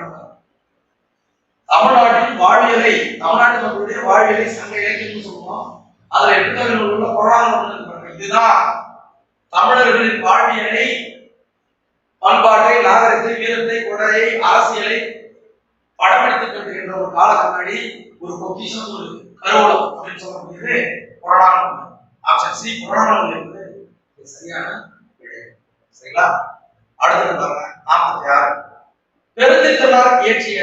தமிழ்நாட்டின் வாழ்வியலை, தமிழ்நாட்டு மக்களுடைய வாழ்வியலை சங்க இலக்கியம் சொல்லுவோம். அதுல எட்டுத்தொகையில் உள்ள புராணம். இதுதான் தமிழர்களின் வாழ்வியலை, பண்பாட்டை, நாகரிகத்தை, வீரத்தை, கொடையை, அரசியலை படமெடுத்துக் கொண்டிருக்கின்ற ஒரு கால கண்ணாடி, ஒரு பொக்கிஷம், ஒரு கருவூலம் அப்படின்னு சொல்லக்கூடியது புராணம். ஆப்ஷன் சி புராணம் என்பது சரியான விடை. சரிங்களா? அடுத்தது பாருங்க, 46 பெருந்தித்தனார் இயற்றிய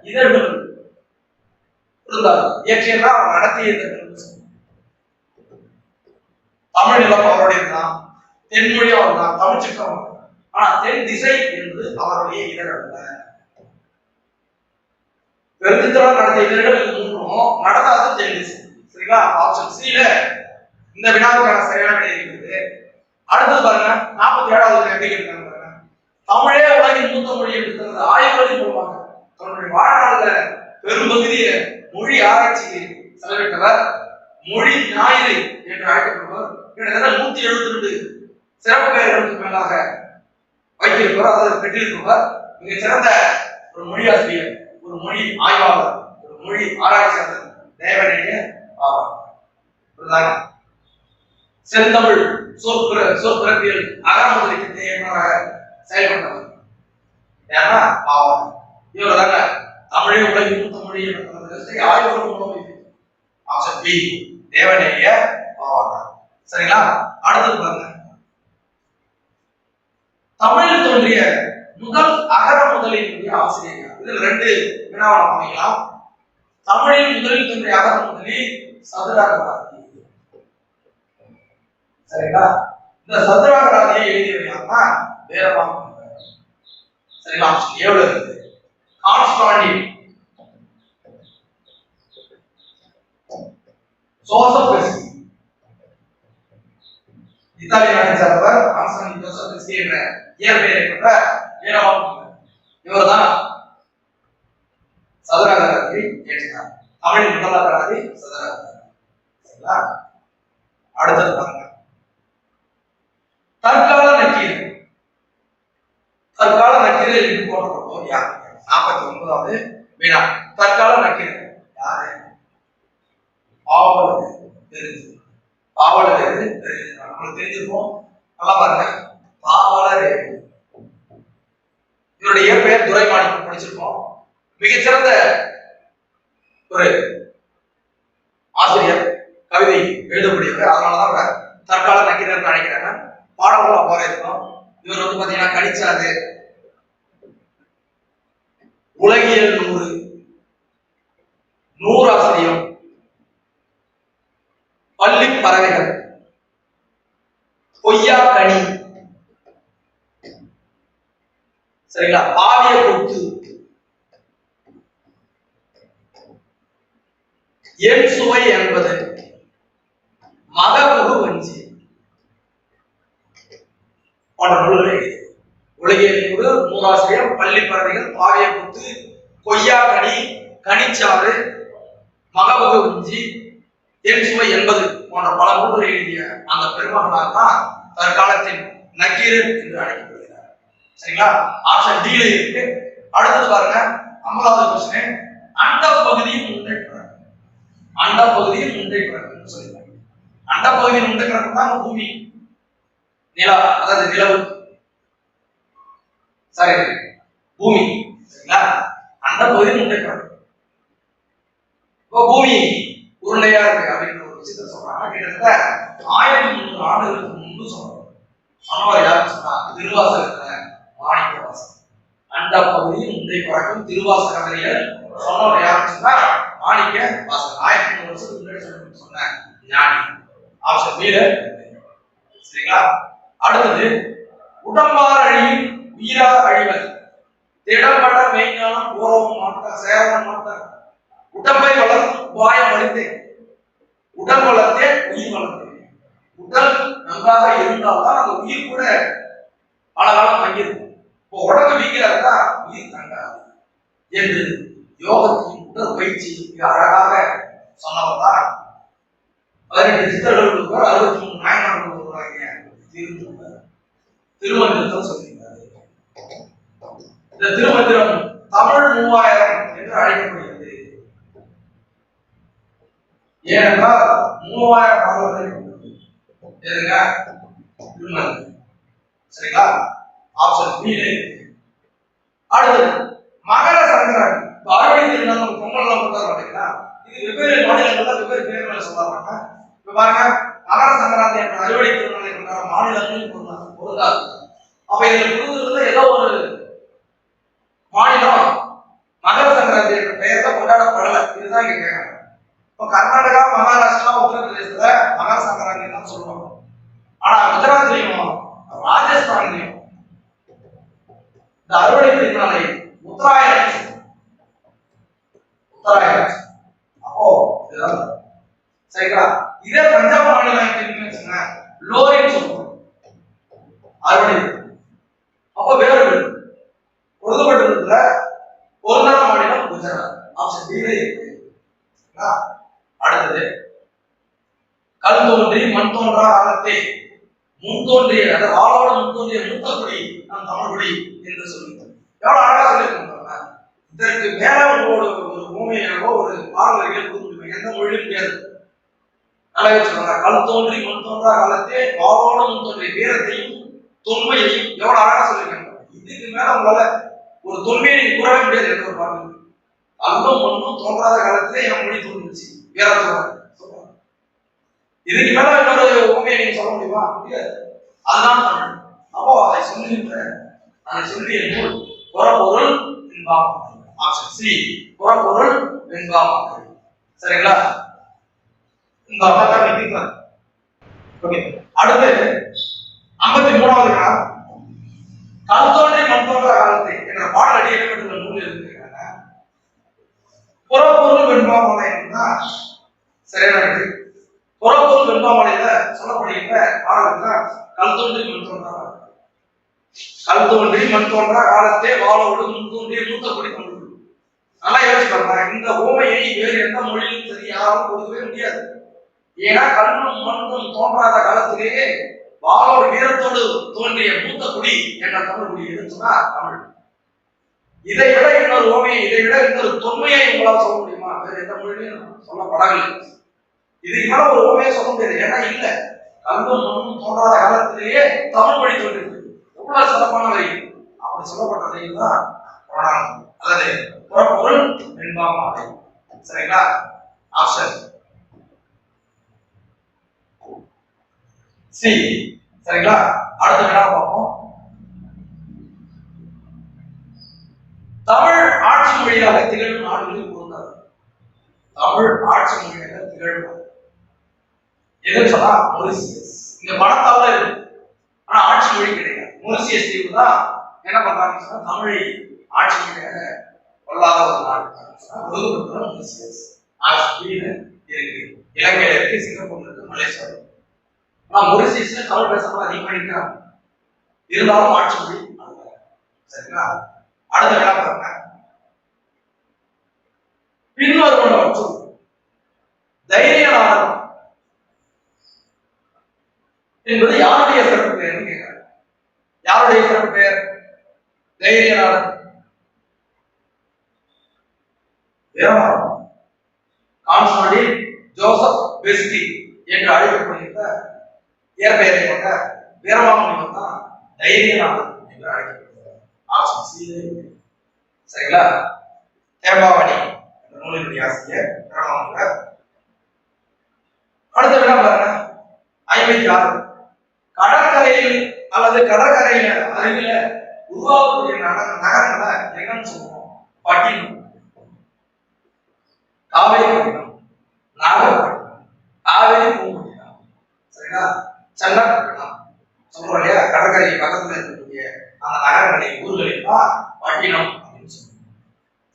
இதழ்கள் இருந்தார். இயற்றியதா அவர் நடத்திய இதழ்கள். தமிழ் நிலம் அவருடைய தான், தென்மொழி அவர் தான், தமிழ் சிற்றம். ஆனா தென் திசை என்பது அவருடைய இதழ் அல்ல. பெருந்தித்தனார் நடத்திய இதழ்கள் 3 நடத்தாது தென் திசை. சரிங்களா? ஆப்ஷன் சி ல இந்த வினாவுக்கான சரியான விடை இருக்குது. அடுத்தது பாருங்க, 47வது எப்படி கேட்கிறாங்க பாருங்க. தமிழே உலகின் மூத்த மொழி என்று தனது ஆய்வுகளின் மூலமாக தன்னுடைய வாழ்நாள்ல பெரும்பகுதியை மொழி ஆராய்ச்சிக்கு செலவிட்டவர், மொழி ஞாயிறு என்று அழைக்கப்படுவர். கிட்டத்தட்ட 172 சிறப்பு பெயர்களுக்கு மேலாக வைத்திருப்பவர், அதாவது பெற்றிருப்பவர். மிகச் சிறந்த ஒரு மொழி ஆசிரியர், ஒரு மொழி ஆய்வாளர், ஒரு மொழி ஆராய்ச்சியாளர் தேவநேய ஆவார். செந்தமிழ் சொற்பிறப்பியல் அகரமுதலிக்கு இயக்குநராக செயல்பட்டவர் யாரா? ஆவார். இவர் தாங்க தமிழை உலகின் மூத்த மொழி என்ற ஆய்வுகள் மூலம். ஆப்ஷன் பி தேவநேய ஆவார். சரிங்களா? அடுத்தது பாருங்க, தமிழில் தோன்றிய முதல் அகர முதலினுடைய ஆசிரியர். இதில் 2 வினாவனம் அமைக்கலாம். தமிழில் முதலில் தோன்றிய அகர முதலி சதுராகராதி. சரிங்களா? இந்த சதுராகராதியை எழுதியவர் யாருன்னா வேறவாங்க. சரிங்களா? ஆப்ஷன் ஏ இருக்கு. கான்ஸ்டாண்டின் சோசபெஸ்கி, இத்தாலிய நாட்டை சேர்ந்தவர். கான்ஸ்டாண்டின் சோசபெஸ்கி என்ற இயற்பெயரை கொண்ட வேறவாங்க. இவர்தான் சதுராகராதியை எழுதினார். தமிழின் முதல் அகராதி சதுராகராதி. சரிங்களா? அடுத்தது பாருங்க, தற்கால நக்கீரர். தற்கால நக்கீரர் என்று போற்றப்படுவோர் யார்? 49வது வினா. தற்கால நக்கீரர் யாரு? பாவலர். தெரிஞ்சு பாவலர் நம்மளுக்கு தெரிஞ்சிருப்போம். நல்லா பாருங்க, பாவலர். இவருடைய பெயர் துரைமாணிக்கம், படிச்சிருப்போம். மிகச்சிறந்த ஒரு ஆசிரியர், கவிதை எழுதக்கூடியவர். அதனாலதான் தற்கால நக்கீரர் அழைக்கிறாங்க. பாடல்கள் அவ்வாறு இருக்கும். இவர் பாத்தீங்கன்னா கணிச்சாது, உலகியல் 100, நூறாசிரியம், பள்ளி பறவைகள், பொய்யா கனி, சரிங்களா, பாவிய கொத்து, என் சுவை என்பது, மகபுகு வஞ்சி போன்ற நூல்களை உலகியல் 100, நூறாசிரியம், பள்ளி பறவைகள், பாவிய கொத்து, கொய்யா கனி, கனிச்சாறு, மகபுகு வஞ்சி, என் சுவை என்பது போன்ற பல நூல்களை எழுதிய அந்த பெருமகனார் தான் தற்காலத்தின் நக்கீரர் என்று அழைக்கப்படுகிறார். சரிங்களா? ஆப்ஷன் டி ல இருக்கு. அடுத்தது பாருங்க, 50வது क्वेश्चन. அந்த பகுதியும் முன்னேற்றம். அண்ட பகுதியில் முண்டை பிறக்குன்னு சொல்லியிருக்காங்க. அண்ட பகுதியில் முண்டை பிறக்கும் தான் பூமி, நிலா, அதாவது நிலவு, சரி பூமி, சரிங்களா? அண்ட பகுதியில் முண்டை பிறக்கும். இப்போ பூமி உருண்டையா இருக்கு அப்படின்ற ஒரு விஷயத்த சொல்றாங்க. கிட்டத்தட்ட 1300 ஆண்டுகளுக்கு முன்பு சொல்றாங்க. சொன்னவர் யாருன்னு சொன்னா திருவாசகத்துல மாணிக்க வாசகர். அண்ட பகுதியில் முண்டை பிறக்கும் திருவாசகர் சொன்னவர் யாருன்னு சொன்னா மாணிக்க வாசகர். 1300 வருஷத்துக்கு முன்னாடி சொன்ன ஞானி. Option B. சரிங்களா? அடுத்தது உடம்பார் அழியும் உயிரார் அழிவது திடம்பட மெய்ஞானம் பூரவும் மாட்டார் சேரவும் மாட்டார். உடம்பை வளர்த்து உபாயம் அளித்தேன், உடல் வளர்த்தேன் உயிர் வளர்த்தேன். உடல் நன்றாக இருந்தால்தான் அந்த உயிர் கூட பல காலம் தங்கியிருக்கும். இப்போ உடம்பு வீக்கா இருந்தா உயிர் தங்காது என்று யோகத்தின் உடற்பயிற்சி மிக அழகாக சொன்னவர் தான் 18 சித்தர்கள் 63 நாயன்மார்கள் உருவாகிய திருமந்திரத்தில் சொல்லியிருக்காரு. இந்த திருமந்திரம் தமிழ் 3000 என்று அழைக்கப்படுகிறது. ஏனென்றால் 3000 பாடல்கள் எதுங்க திருமந்திரம். சரிங்களா? Option B. அடுத்தது மகர சங்கராந்தி. அறுவடை திருநாள் பொங்கல்லாம் கொண்டாட மாட்டீங்களா? இது வெவ்வேறு மாநிலங்கள்ல வெவ்வேறு பேர்களை சொல்றாங்க. இப்ப பாருங்க, மகர சங்கராந்தி என்ற அறுவடை திருநாளை கொண்டாட மாநிலங்களில் பொருந்தாது. அப்ப இதுல புதுதில்லியில ஏதோ ஒரு மாநிலம் மகர சங்கராந்தி என்ற பெயர்ல கொண்டாடப்படல. இதுதான் இங்க கேட்கறாங்க. இப்ப கர்நாடகா, மகாராஷ்டிரா, உத்தரப்பிரதேசத்துல மகர சங்கராந்தி தான் சொல்லுவாங்க. ஆனா குஜராத்லயும் ராஜஸ்தான்லயும் இந்த அறுவடை திருநாளை உத்தராயணம். அப்போ இதுதான் சரிங்களா? இதே பஞ்சாப் மாநிலம் லோரின்னு சொல்லுவாங்க அறுவடை. அப்போ வேறு பொருத்தப்பட்டிருக்கிற ஒரு நாள் மாநிலம் குஜராத். ஆப்ஷன் பி இருக்கு. அடுத்தது கல் தோன்றி மண் தோன்றா காலத்தை முன் தோன்றிய, அதாவது ஆளோட முன் தோன்றிய மூத்த குடி நம் தமிழ் குடி என்று சொல்லியிருக்கோம். எவ்வளவு அழகா சொல்லியிருக்கோம். இதற்கு மேல உங்களோட ஒரு பூமியாகவோ ஒரு பாரம்பரிய எந்த மொழியும் முடியாது. அழகா சொல்றாங்க. கல் தோன்றி மண் தோன்றா காலத்தே ஆளோட முன் தோன்றிய வீரத்தையும் தொன்மையையும் எவ்வளவு அழகா சொல்லியிருக்காங்க. இதுக்கு மேல உங்களால ஒரு தொன்மையை கூறவே முடியாது. என்ற ஒரு பாருங்க, அல்லும் ஒன்றும் தோன்றாத காலத்திலே என் மொழி தோன்றுச்சு வீரத்தோட. இதுக்கு மேல இன்னொரு உண்மையை நீங்க சொல்ல முடியுமா? முடியாது. அதுதான் தமிழ். அப்போ அதை சொல்லுகின்ற அதை சொல்லிய நூல் புறப்பொருள் வெண்பாமாலை. ஆப்ஷன் சி புறப்பொருள் வெண்பாமாலை. சரிங்களா? இந்த ஓகே. அடுத்து 53வது நாள் கல் தோன்றி மண் தோன்றா காலத்தை என்ற பாடல் அடிக்கப்பட்டுள்ள நூல் இருக்கிறாங்க. புறப்பொருள் வெண்பாமாலை சரியான புறப்பொருள் வெண்பாமாலையில சொல்லப்படுகின்ற பாடல்கள் கல் தோன்றி மண் தோன்றா கல் தோன்றி மண் தோன்றா காலத்தே வாழோடு முன் தோன்றிய மூத்த குடி தமிழ். நல்லா யோசிச்சு பாருங்க. இந்த ஓமையை வேறு எந்த மொழியிலும் சரி யாரும் கொடுக்கவே முடியாது. ஏன்னா கல்லும் மண்ணும் தோன்றாத காலத்திலேயே வாழோடு வீரத்தோடு தோன்றிய மூத்த குடி என்ற தமிழ் குடி இருந்துச்சுன்னா தமிழ். இதை விட இன்னொரு ஓமையை, இதை விட இன்னொரு தொன்மையை உங்களால் சொல்ல முடியுமா? வேறு எந்த மொழியிலும் சொல்லப்படவில்லை. இதுக்கு மேல ஒரு ஓமையை சொல்ல முடியாது. ஏன்னா இல்ல, கல்லும் மண்ணும் தோன்றாத காலத்திலேயே தமிழ் மொழி தோன்றிருக்கு. எவ்வளவு சிறப்பான வரி! அப்படி சொல்லப்பட்ட வரிகள் தான் புராணம், அதாவது புறப்பொருள் வெண்பாமாலை. சரிங்களா? Option C. சரிங்களா? அடுத்த வினா பார்ப்போம். தமிழ் ஆட்சி மொழியாக திகழும் நாடுகளில் பொருந்தாது. தமிழ் ஆட்சி மொழியாக திகழும் எதுன்னு சொன்னா மொரிசியஸ். இங்க பணத்தால இருக்கு, ஆனா ஆட்சி மொழி கிடையாது. மொரிசியஸ் தீவு தான் என்ன பண்றாங்கன்னு சொன்னா தமிழை ஆட்சி மொழியாக கொள்ளாத ஒரு நாடு மொரிசியஸ். இருக்கு, இலங்கையில இருக்கு, சிங்கப்பூர்ல இருக்கு, மலேசியா இருக்கு. ஆனா மொரிசியஸ்ல தமிழ் பேசப்பட அதிகமா இருக்கிறாங்க. இருந்தாலும் ஆட்சி மொழி அல்ல. சரிங்களா? அடுத்த வினா பாருங்க. பின்வருவனவற்றுள் தைரியநாதம் என்பது யாருடைய சிறப்பு பெயர் கேட்கிறார். யாருடைய சிறப்பு பெயர்? தைரியநாதன். கான்ஸ்டாண்டின் ஜோசப் பெஸ்கி என்று அழைக்கப்படுகின்ற இயற்பெயரை கொண்ட வீரமாமுனிவர் தான் தைரியநாதன் என்று அழைக்கப்படுகிறார். Option C. சரிங்களா? தேம்பாவணி என்ற நூலினுடைய ஆசிரியர் வீரமாமுனிவர். அடுத்த வினா பாருங்க. 56. கடற்கரையில் அல்லது கடற்கரையில அருகில உருவாகக்கூடிய நகரங்களை என்னன்னு சொல்லுவோம்? பட்டினம், காவேரிப்பட்டினம், நாகப்பட்டினம், காவேரி பூம்பட்டினம். சரிங்களா? சென்னப்பட்டினம் சொல்றோம் இல்லையா? கடற்கரை பக்கத்துல இருக்கக்கூடிய அந்த நகரங்களை ஊர்களில் தான் பட்டினம் அப்படின்னு சொல்லுவோம்.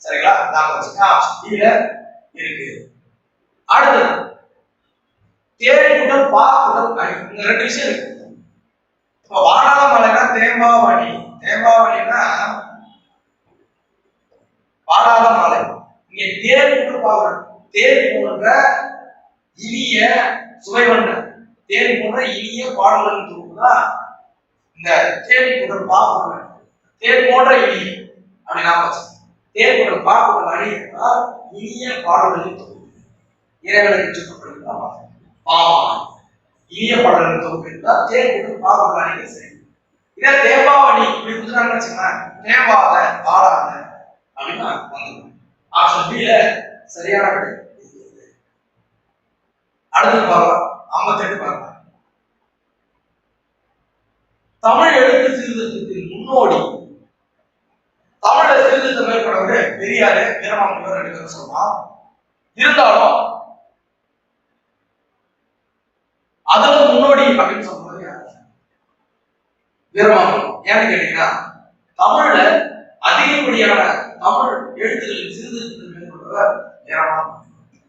சரிங்களா? நாம வச்சுக்க இருக்கு. அடுத்தது தேனியுடன் பாக்குடன் அணி. இந்த ரெண்டு விஷயம் இருக்கு. இப்போ வாடாளமலைனா தேம்பாவணி, தேம்பாவணினா வாடாளமலை. இங்க தேனியுடன் பாக்குடன், தேன் போன்ற இனிய சுவை கொண்ட, தேன் போன்ற இனிய பாடல்களின் தொகுப்புதான் இந்த தேனியுடன் பாக்குடன். தேன் போன்ற இனிய அப்படி நாம வச்சுக்கோம். தேனியுடன் பாக்குடன் அணி என்றால் இனிய பாடல்களின் தொகுப்பு. இறைவனுக்கு சுற்றப்படுகிறதா பாவம் இனிய பாடல்கள் தொகுப்பு என்றால் தேன் பாவம் அணிக்க சரி. இதே தேம்பாவணி இப்படி கொடுத்துட்டாங்கன்னு வச்சுக்கோங்களேன், தேம்பாத பாடாத அப்படின்னு வந்துடும். ஆப்ஷன் பி சரியான விடை. அடுத்து பார்க்கலாம். 58 பார்க்கலாம். தமிழ் எழுத்து சீர்திருத்தத்தின் முன்னோடி. தமிழ சீர்திருத்தம் மேற்கொண்டவர் பெரியாரு, வீரமாமுனிவர் ரெண்டு பேரும் சொல்லலாம். இருந்தாலும் அதுல முன்னோடி அப்படின்னு சொல்றது வீரமாமுனிவர். ஏன்னு கேட்டீங்கன்னா, தமிழ்ல அதிகப்படியான தமிழ் எழுத்துக்களின் சீர்திருத்தத்தை மேற்கொண்டவர் வீரமாமுனிவர்.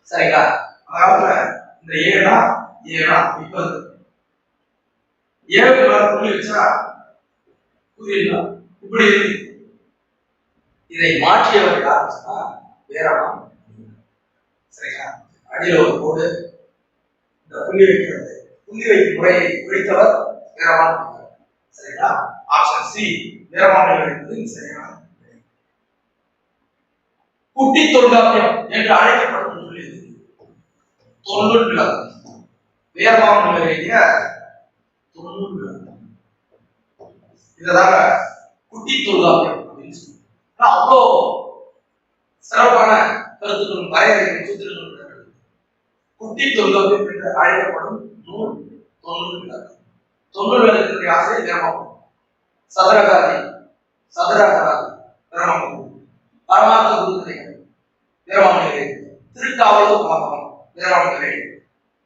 சரிங்களா? அதாவது இந்த ஏனா இப்ப ஏழு புள்ளி வச்சா புரியல, இப்படி இதை மாற்றியவர் யாருன்னு சொன்னா வீரமாமுனிவர். சரிங்களா? அடியில் ஒரு கோடு, இந்த புள்ளி வைக்கிறது, புள்ளி வைக்கும் முறையை குறித்தவர் வீரமாமுனிவர். சரிங்களா? ஆப்ஷன் சி வீரமாமுனிவர் என்பது சரியான. குட்டி தொல்காப்பியம் என்று அழைக்கப்படும் நூல் எது? தொல்நூல் விளக்கம். வீரமாமுனிவர் எழுதிய தொல்நூல் விளக்கம். இததாங்க குட்டி தொல்காப்பியம் அப்படின்னு சொல்லுவாங்க. அவ்வளோ சிறப்பான கருத்துக்களும் வரையறைகளும் சூத்திரங்களும் குட்டி தொல்காப்பியம் என்று அழைக்கப்படும் நூல் தொல்நூல் விளக்கம். தொல்நூல் விளக்கத்தினுடைய ஆசிரியர் வீரமாமுனிவர். சதுரகாதி வீரமாமுனிவர். பரமார்த்த குருக்கதைகள் வீரமாமுனிவர். திருக்காவலூர் கலப்பகம் வீரமாமுனிவர்.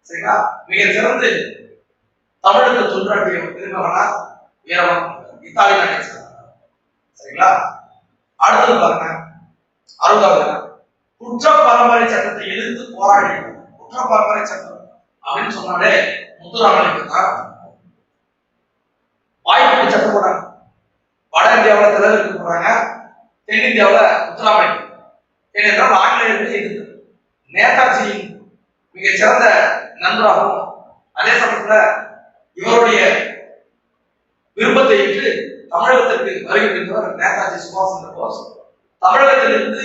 சரிங்களா? மிக சிறந்து தமிழுக்கு தொன்றாற்றிய திருமகனார் வீரமாமுனிவர். இத்தாலி நாட்டை சேர்ந்தவர். சரிங்களா? அடுத்தது பாருங்க. 60வது குற்ற பரம்பரை சட்டத்தை எதிர்த்து போராடினார். குற்ற பரம்பரை சட்டம் அப்படின்னு சொன்னாலே முத்துராமலிங்கம் தான். வாய்ப்புக்கு சட்டம் போட்டாங்க. வட இந்தியாவில் திலகருக்கு போறாங்க, தென்னிந்தியாவில் முத்துராமலிங்கம். ஏனென்றால் ஆங்கிலேயருக்கு எதிர்த்து நேதாஜியின் மிகச்சிறந்த நண்பராகவும் அதே சமயத்துல இவருடைய விருப்பத்தை ஏற்று தமிழகத்திற்கு வருகை புரிந்தவர் நேதாஜி சுபாஷ் சந்திர போஸ். தமிழகத்திலிருந்து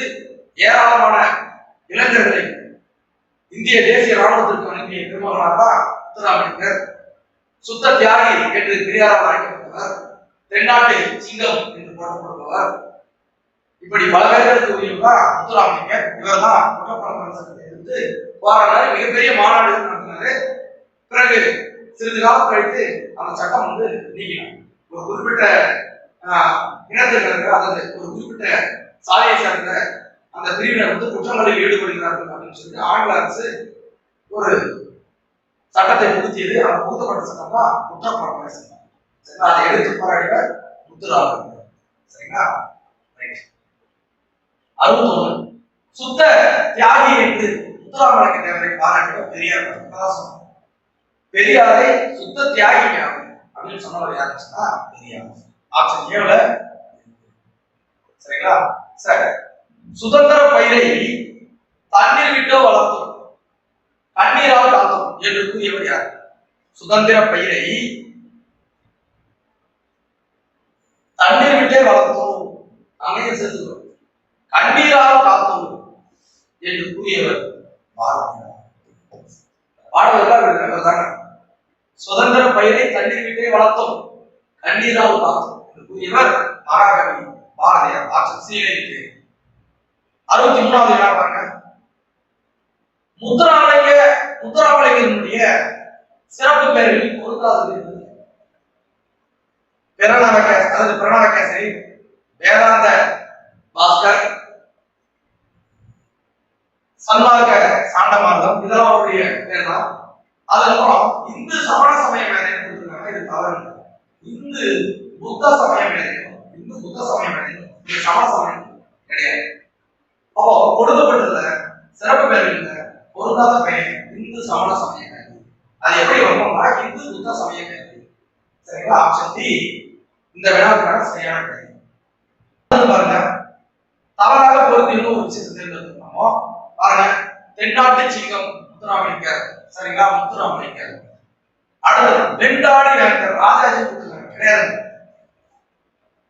ஏராளமான இளைஞர்களை இந்திய தேசிய ராணுவத்திற்கு அனுப்பிய பெருமகனார் தான் முத்துராமலிங்கர். சுத்த தியாகி என்று பெரியாரால் அழைக்கப்பட்டவர், தென்னாட்டு சிங்கம் என்று போற்றப்படுபவர். இப்படி பல பேர்களுக்கு உரியவர் முத்துராமலிங்கர். இவர் தான் குற்றப்பரம்பரை சட்டத்தை எதிர்த்து போராடினார். மிகப்பெரிய மாநாடு நடத்தினாரு. பிறகு சிறிது காலம் கழித்து அந்த சட்டம் நீக்கினார். ஒரு குறிப்பிட்ட இனத்தினர் அல்லது ஒரு குறிப்பிட்ட சாதியை சார்ந்த அந்த பிரிவினர் குற்றங்களில் ஈடுபடுகிறார்கள் அப்படின்னு சொல்லி ஆங்கில அரசு ஒரு சட்டத்தை புகுத்தியது. அந்த புகுத்தப்பட்ட சட்டம் தான் குற்றப்பரம்பரை சட்டம். சரிங்களா? அதை எடுத்து போராடிவர் முத்துராமலிங்கர். சரிங்களா? 61 சுத்த தியாகி என்று முத்துராமலிங்க தேவரை பாராட்டியவர் பெரியார். பெரியாரை சுத்த தியாகி அப்படின்னு சொன்னவர் யாருன்னு சொன்னா பெரியார். ஆப்ஷன் ஏழுல. சரிங்களா? சரி. சுதந்திர பயிரை தண்ணீர் விட்டு வளர்த்தோம், கண்ணீரால் காத்தோம் என்று கூறியவர் யார்? சுதந்திர பயிரை தண்ணீர் விட்டே வளர்த்தோம், அமைய சேர்த்துக்கிறோம், கண்ணீரால் காத்தோம் என்று கூறியவர் பாரதியார். பாடுவதற்காக சுதந்திர பயிரை தண்ணீர் விட்டே வளர்த்தோம், கண்ணீரால் பார்த்தோம் இவர் மகாகவி பாரதியார். ஆப்ஷன் சி இருக்கு. 63வது வினா பாருங்க. முத்துராமலிங்கனுடைய சிறப்பு பெயர்களில் பொருந்தாதது பிரணவகேசரி, வேதாந்த பாஸ்கர், சன்மார்க்க சாண்டமார்க்கம், இதெல்லாம் அவருடைய பேர் தான். அதுக்கப்புறம் இந்து சமண சமய மேதைன்னு கொடுத்துருக்காங்க, இது தவறு. இந்து புத்த சமய மேதைக்கும் இந்து புத்த சமய மேதைக்கும் இது சமண சமயம் கிடையாது. அப்போ கொடுக்கப்பட்டதுல சிறப்பு பேர் இல்லை, பொருந்தாத பெயர் இந்து சமண சமய மேதை. அது எப்படி வரும்னா இந்து புத்த சமய மேதை. சரிங்களா? ஆப்ஷன் டி இந்த வினாவுக்கான சரியான பெயர். பாருங்க, தவறாக பொருத்தி இன்னும் ஒரு விஷயத்தை தேர்ந்தெடுக்கணுமோ பாருங்க. தென்னாட்டு சிங்கம் முத்துராமலிங்கர். சரிங்களா? முத்துராமலிங்கர். அடுத்தது வெண்டாடி வேந்தர் ராஜாஜி கொடுத்துருக்காங்க, கிடையாது.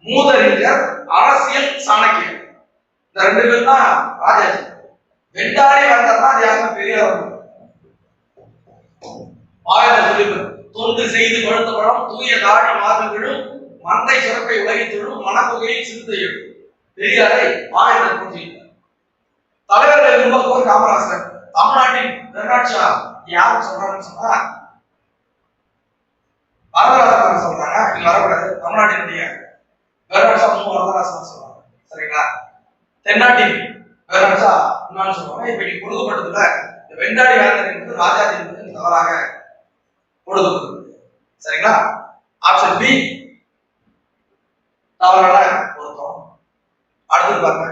மூதறிஞர், அரசியல் சாணக்கியர், இந்த 2 பேர் தான் ராஜாஜி. வெண்டாடி வேந்தர் தான் யாரும் பெரியார். ஆயுத சொல்லிவர் தொண்டு செய்து பழுத்த பழம் தூய தாடி மாதங்களும் மந்தை சிறப்பை உலகித்தொழும் மனத்தொகையை சிறுத்தையும் பெரியாரை ஆயுத போற்றினார். தலைவர்கள் விரும்புவோர் காமராசர். தமிழ்நாட்டின் பெருநாட்சா யாரும் சொல்றாங்கன்னு சொன்னா வரதராசன் சொல்றாங்க. இங்க வரக்கூடாது. தமிழ்நாட்டினுடைய பெருநாட்சா வரதராசன் சொல்றாங்க. சரிங்களா? தென்னாட்டின் பெருநாட்சா இன்னொன்னு சொல்லுவாங்க. இப்ப நீங்க கொடுக்கப்பட்டதுல வெண்டாடி வேந்தர் என்பது ராஜாஜி என்பது தவறாக கொடுக்கப்பட்டது. சரிங்களா? ஆப்ஷன் பி தவறான பொருத்தம். அடுத்தது பாருங்க.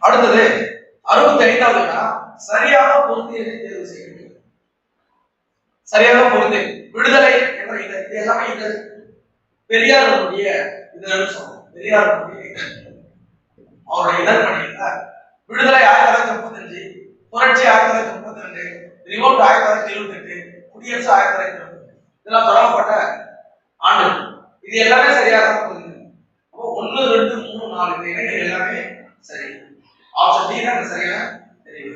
அடுத்தது 65வது வினா. சரியான பொருந்தியதை தேர்வு செய்ய வேண்டும். சரியான பொருந்தி விடுதலை என்ற இது எல்லாமே இது பெரியாருடைய இதழ்னு சொல்றோம். பெரியாருடைய அவருடைய இதழ் பணியில விடுதலை 1935, புரட்சி 1932, ரிவோல்ட் 1978, குடியரசு 1978 இதெல்லாம் தொடங்கப்பட்ட ஆண்டு. இது எல்லாமே சரியாக பொருந்துது. அப்போ 1, 2, 3, 4 இந்த இணைகள் எல்லாமே சரி. ஆப்ஷன் டி தான் சரியான தெரிவு.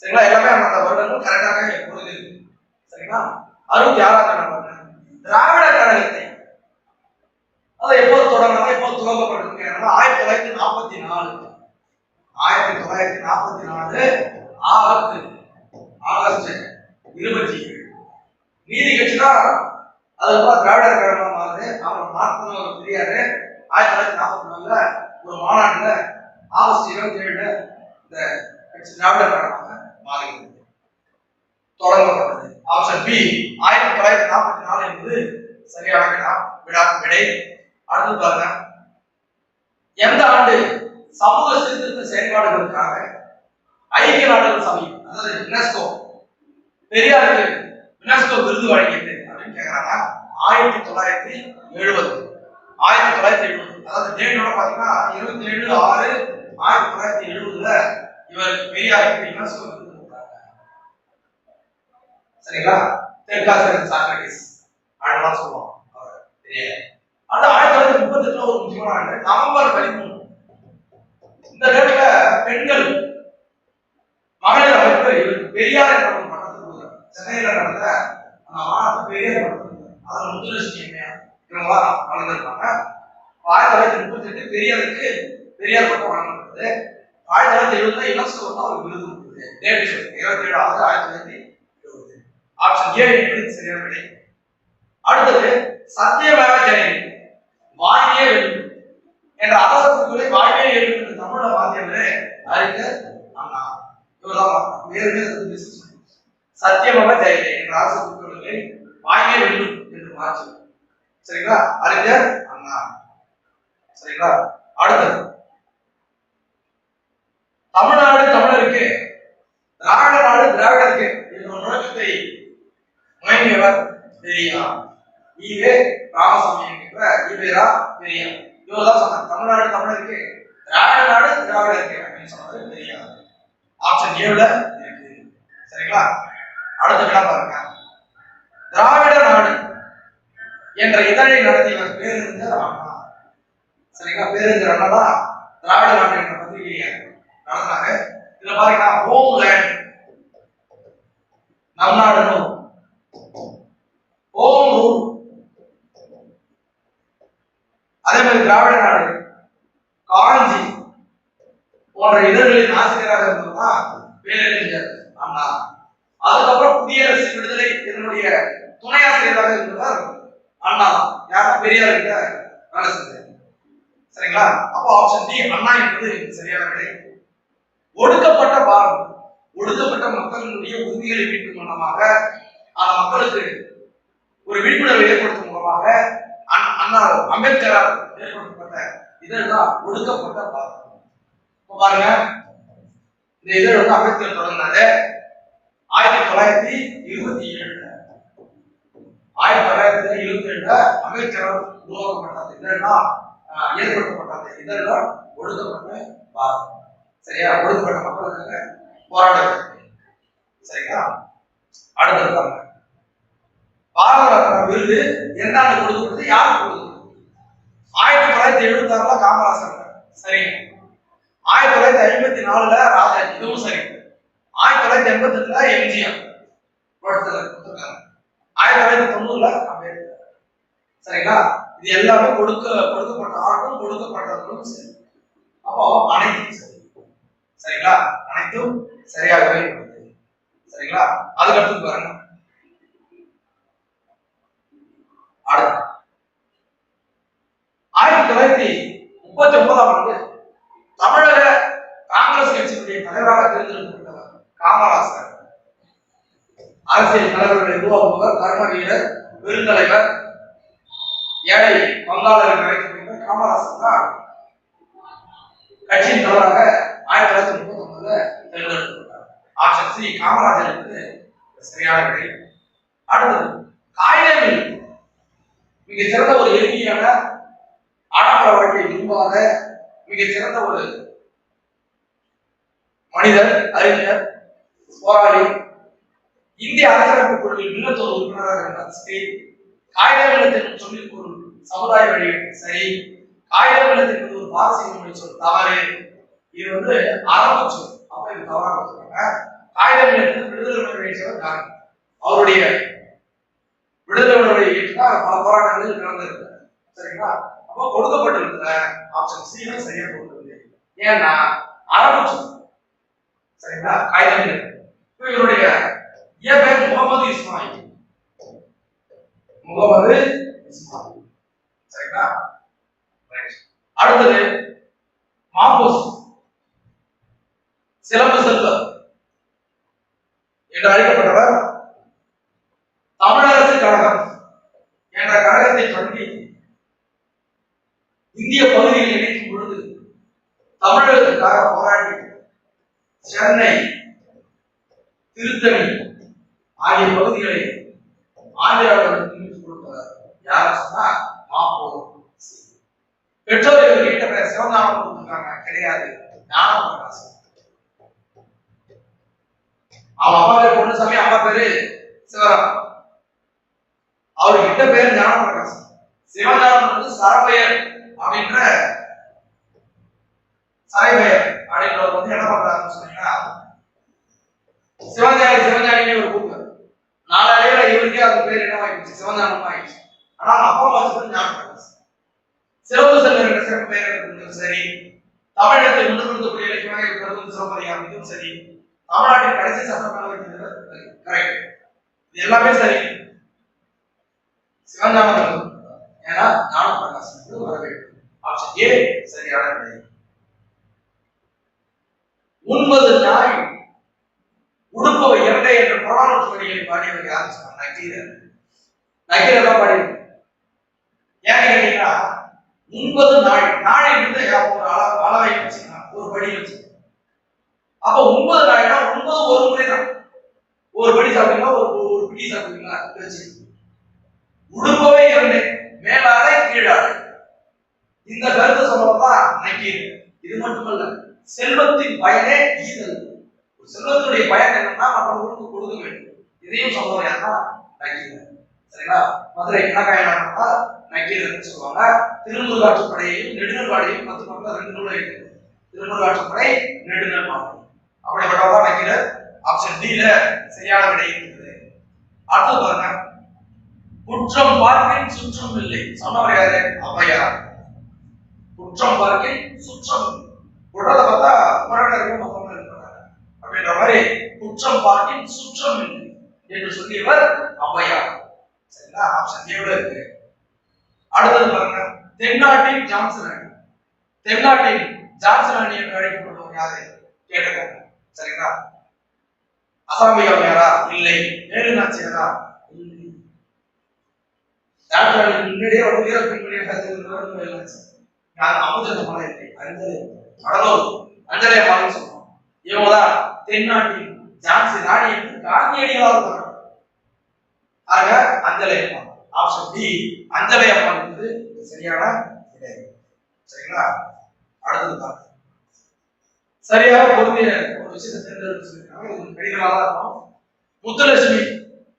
சரிங்களா? எல்லாமே அந்த வருடங்கள் கரெக்டாக பொருந்திருக்கு. சரிங்களா? 66வது வினா. திராவிட கழகத்தை அதை எப்போது தொடங்கினாங்க, எப்போது துவங்கப்பட்டது? 1944. 1944 ஆகஸ்ட் 27. நீதி கட்சி தான் அதுக்கப்புறம் திராவிடர் கழகமா மாறுது. அவங்க மாற்றினவர் பெரியாரு 1944 ஒரு மாநாட்டுல ஆகஸ்ட் 27 இந்த கட்சி திராவிடர் கழகமாக மாறுகிறது, தொடங்கப்பட்டது. ஆப்ஷன் பி 1944 என்பது சரியான விடை. அடுத்து பாருங்க. எந்த ஆண்டு சமூக சீர்திருத்த செயல்பாடுகளுக்காக ஐக்கிய நாடுகள் சபை அதாவது யுனெஸ்கோ பெரியாருக்கு யுனெஸ்கோ விருது வழங்கியது அப்படின்னு கேட்கிறாங்க. 1970. 1970 அதாவது டேட்டோட பாத்தீங்கன்னா 27/6/1970 இவர் பெரியாருக்கு யுனெஸ்கோ விருது கொடுத்தாங்க. சரிங்களா? தெற்காசியன் சாக்ரட்டிஸ் அப்படின்னு சொல்லுவோம் பெரியார். அது 1938 ஒரு முக்கியமான ஆண்டு நவம்பர் 13. இந்த நேரத்துல பெண்கள் மகளிர் அமைப்பு இவர் பெரியார் என்ற ஒரு பட்டத்தை கொடுத்தாங்க. சென்னையில நடந்த அந்த மாநாட்டு பெரியார் பட்டத்தை அதில் முத்துலட்சுமி இவங்களாம் வளர்ந்துருப்பாங்க. 1938 பெரியாருக்கு பெரியார் பட்டம் வழங்கப்பட்டது. 1970 யுனெஸ்கோ வந்து அவருக்கு விருது கொடுத்தது. டேட் 27/6/1970. ஆப்ஷன் ஏ என்பது சரியான விடை. அடுத்தது சத்தியமேவ ஜெயதே வாய்மையே வெல்லும் என்ற அரச குறிப்புகளை வாய்மையே வெல்லும் என்று தமிழ மாத்தியவரே அறிஞர் அண்ணா. இவர்தான் சத்தியமேவ ஜெயதே என்ற அரச குறிப்புகளை வாய்மையே வெல்லும் என்று மாற்றி. சரிங்களா? அறிஞர் அண்ணா. சரிங்களா? அடுத்தது தமிழ்நாடு தமிழருக்கு, திராவிட நாடு திராவிடருக்கு என்ற நோக்கத்தை முயன்றியவர் பெரியார். ஈவே ராமசாமி என்கிற ஈவேரா பெரியார். இவர்தான் சொன்னார் தமிழ்நாடு தமிழருக்கு, திராவிட நாடு திராவிடருக்கு அப்படின்னு சொன்னது பெரியார். ஆப்ஷன் ஏல இருக்கு. சரிங்களா? அடுத்த வினா பாருங்க. திராவிட நாடு என்ற இதழை நடத்தியவர் பேரறிஞர் அண்ணா. சரிங்களா? பேரறிஞர் அண்ணா தான் திராவிட நாடு என்ற பத்திரிகையை நடத்தினாங்க. இதுல பாத்தீங்கன்னா ஹோம் லேண்ட் நம் நாடு, ஹோம் ரூல் அதே மாதிரி திராவிட நாடு, காஞ்சி போன்ற இதழ்களின் ஆசிரியராக இருந்ததுதான் பேரறிஞர் அண்ணா. அதுக்கப்புறம் குடியரசு விடுதலை இதனுடைய துணை ஆசிரியராக இருந்தவர் அண்ணா. யாரா பெரியார் கிட்ட வேலை செஞ்சார். சரிங்களா? அப்போ ஆப்ஷன் டி அண்ணா என்பது சரியான விடை. ஒடுக்கப்பட்ட பாரதம், ஒடுக்கப்பட்ட மக்களினுடைய உரிமைகளை மீட்டும் மூலமாக அந்த மக்களுக்கு ஒரு விழிப்புணர்வை ஏற்படுத்தும் மூலமாக அண்ணா அம்பேத்கரால் ஏற்படுத்தப்பட்ட இதழ்தான் ஒடுக்கப்பட்ட பாரதம். பாருங்க, இந்த இதழ் வந்து அம்பேத்கர் தொடங்கினாரு 1927. 1927 அம்பேத்கரால் உருவாக்கப்பட்ட இதழ்தான் ஏற்படுத்தப்பட்ட இதழ்தான் ஒடுக்கப்பட்ட பாரதம். சரியா? ஒடுக்கப்பட்ட மக்களுக்காக போராட்டம். சரிங்களா? அடுத்த பாரத ரத்னா விருது எந்த ஆண்டு கொடுக்கப்பட்டது, யாருக்கு கொடுக்கப்பட்டது? 1976 காமராசர். சரி. 1954 ராஜாஜி, இதுவும் சரி. 1988 எம்ஜிஆர் கொடுத்திருக்காங்க. 1990 அம்பேத்கர். சரிங்களா? இது எல்லாமே கொடுக்கப்பட்ட ஆண்டும் கொடுக்கப்பட்டவர்களும் சரி. அப்போ அனைத்தும் சரி. சரிங்களா? அனைத்தும் சரியாகவே உள்ளது. சரிங்களா? அதுக்கடுத்து பாருங்க. அடுத்து 1939 ஆண்டு தமிழக காங்கிரஸ் கட்சியினுடைய தலைவராக தேர்ந்தெடுக்கப்பட்டவர் காமராசர். அரசியல் தலைவர்களை உருவாக்குபவர், கர்ம வீரர், பெருந்தலைவர், ஏழை பங்காளர்கள் அழைக்கப்படுகிற காமராசர் தான் கட்சியின் தலைவராக 1939 தேர்ந்தெடுக்கப்பட்டார். ஆப்ஷன் சி காமராஜர் என்பது சரியான விடை. அடுத்தது காகிதங்கள் மிக சிறந்த ஒரு எளிமையான ஆடம்பர வாழ்க்கையை விரும்பாத மிக சிறந்த ஒரு மனிதர், அறிஞர், போராளி, இந்திய அரசியலமைப்பு குழுவில் மில்லத்தோர் உறுப்பினராக இருந்தார். காகித மில்லத்தின் சொல்லிக் கூறும் சமுதாய வழி சரி. காகித மில்லத்தின் ஒரு பாரசீக மொழி சொல் தவறு. இது வந்து அரபு சொல். அப்ப இது தவறாக சொல்றாங்க. காகித மில்லத்தின் விடுதலை உணர்வை ஏற்றவர் அவருடைய விடுதலை உணர்வை ஏற்றால் பல போராட்டங்களில் நடந்திருக்கு. சரிங்களா? அப்போ கொடுக்கப்பட்டிருக்கிற ஆப்ஷன் சி தான் சரியா கொடுக்கிறது. ஏன்னா அரபு சொல். சரிங்களா? காகித மில்லத். இவருடைய இயற்பெயர் முகமது இஸ்மாயில். முகமது இஸ்மாயில். சரிங்களா? அடுத்தது மாப்போஸ் சிலம்பு செல்வர் என்று அழைக்கப்பட்டவர் தமிழரசு கழகம் என்ற கழகத்தை தொடங்கி இந்திய பகுதியில் இணைக்கும் பொழுது தமிழகத்துக்காக போராடி சென்னை, திருத்தணி ஆகிய பகுதிகளை ஆந்திராவிற்கு கொடுத்தவர் யார் சொன்னா மாப்போ. பெற்றோர்கள் கிட்ட பேர் சிவஞானம் கொடுத்திருக்காங்க, கிடையாது, ஞான பிரகாசம். அவன் அம்மா பேர் பொன்னுசாமி, அம்மா பேரு சிவராம். அவர்கிட்ட பேர் ஞான பிரகாசம். சிவஞானம் வந்து சரபெயர் அப்படின்ற சரைபெயர் அப்படின்றவர் வந்து என்ன பண்றாருன்னு சொன்னீங்கன்னா சிவஞானியே ஒரு கூப்பிடுறாரு. நாளையில இவருக்கே அந்த பேர் என்ன ஆயிடுச்சு, சிவஞானம் ஆயிடுச்சு. ஆனா அப்பா வச்சது ஞான பிரகாசம். சிறப்பு செல்வர் என்ற சிறப்பு பெயர் இருக்கிறது சரி. தமிழகத்தை முன்னிறுத்தக்கூடிய இலக்கியமாக இருக்கிறது சிவபதியார், இதுவும் சரி. தமிழ்நாட்டின் கடைசி சட்டமன்ற கரெக்ட். இது எல்லாமே சரி. சிவஞானம் ஏன்னா ஞான பிரகாசம் வர வேண்டும். ஆப்ஷன் ஏ சரியான விடை. 9 நாய் உடுப்பவை இரண்டை என்ற புறநானூற்று வரிகளை பாடியவர் யாரு சொன்னாங்க? நக்கீரர். நக்கீரர் தான் பாடியவர். ஏன் கேட்டீங்கன்னா 9 நாள் நாளை வந்து ஒரு அளவை வச்சுக்கலாம், ஒரு படி வச்சுக்கலாம். அப்ப 9 நாள்னா 9 ஒரு முறை தான். ஒரு படி சாப்பிட்டீங்களா, ஒரு பிடி சாப்பிட்டீங்களா வச்சு. உடுப்பவை இரண்டு, மேலாடை கீழாடை. இந்த கருத்தை சொல்லதான் நக்கீரர். இது மட்டுமல்ல, செல்வத்தின் பயனே ஈதல். செல்வத்துடைய பயன் என்னன்னா மற்றவர்களுக்கு கொடுக்க வேண்டும். இதையும் சொல்றது யாருன்னா நக்கீரர். சரிங்களா? மதுரை கணக்காயனா நக்கீரர் சொல்லுவாங்க. திருமுருகாற்றுப்படையையும் நெடுநல்வாடையும் 10 2 நூல் எழுதியிருக்காரு. திருமுருகாற்றுப்படை, நெடுநல்வாடை. அப்படிப்பட்டதான் நினைக்கிற ஆப்ஷன் டி ல சரியான விடை இருக்குது. அடுத்து பாருங்க, குற்றம் பார்க்கின் சுற்றம் இல்லை. சொன்னவர் யாரு? ஔவையார். குற்றம் பார்க்கின் சுற்றம் குற்றத்தை பார்த்தா உறவினர்கள் மொத்தமா இருக்கிறாங்க அப்படின்ற மாதிரி குற்றம் பார்க்கின் சுற்றம் இல்லை என்று சொல்லியவர் ஔவையார். சரிங்களா? ஆப்ஷன் ஏ இருக்கு. அடுத்தது பாருங்க, தென்னாட்டின் ஜான்சன் அணி. தென்னாட்டின் ஜான்சன் அணி என்று அழைக்கப்படுவர் யாரு கேட்டிருக்காங்க. சரிங்களா? அசாமி ஔவையாரா? இல்லை. வேலு நாச்சியாரா? இல்லை. முன்னாடியே ஒரு வீர பெண்மணியாக அமுதத்தை போல இல்லை. அஞ்சலை கடலூர் அஞ்சலை அம்மான்னு சொல்றோம். இவங்கதான் தென்னாட்டின் ஜான்சி ராணி என்று காந்தியடிகளாக இருக்கிறாங்க. ஆக அஞ்சலை அம்மா. ஆப்ஷன் டி அஞ்சலை அம்மா என்பது சரியான விடை. சரிங்களா? அடுத்தது பாருங்க, சரியாக பொருந்திய ஒரு விஷயத்தை தேர்ந்தெடுத்து இது கடினமாக தான் இருக்கும். முத்துலட்சுமி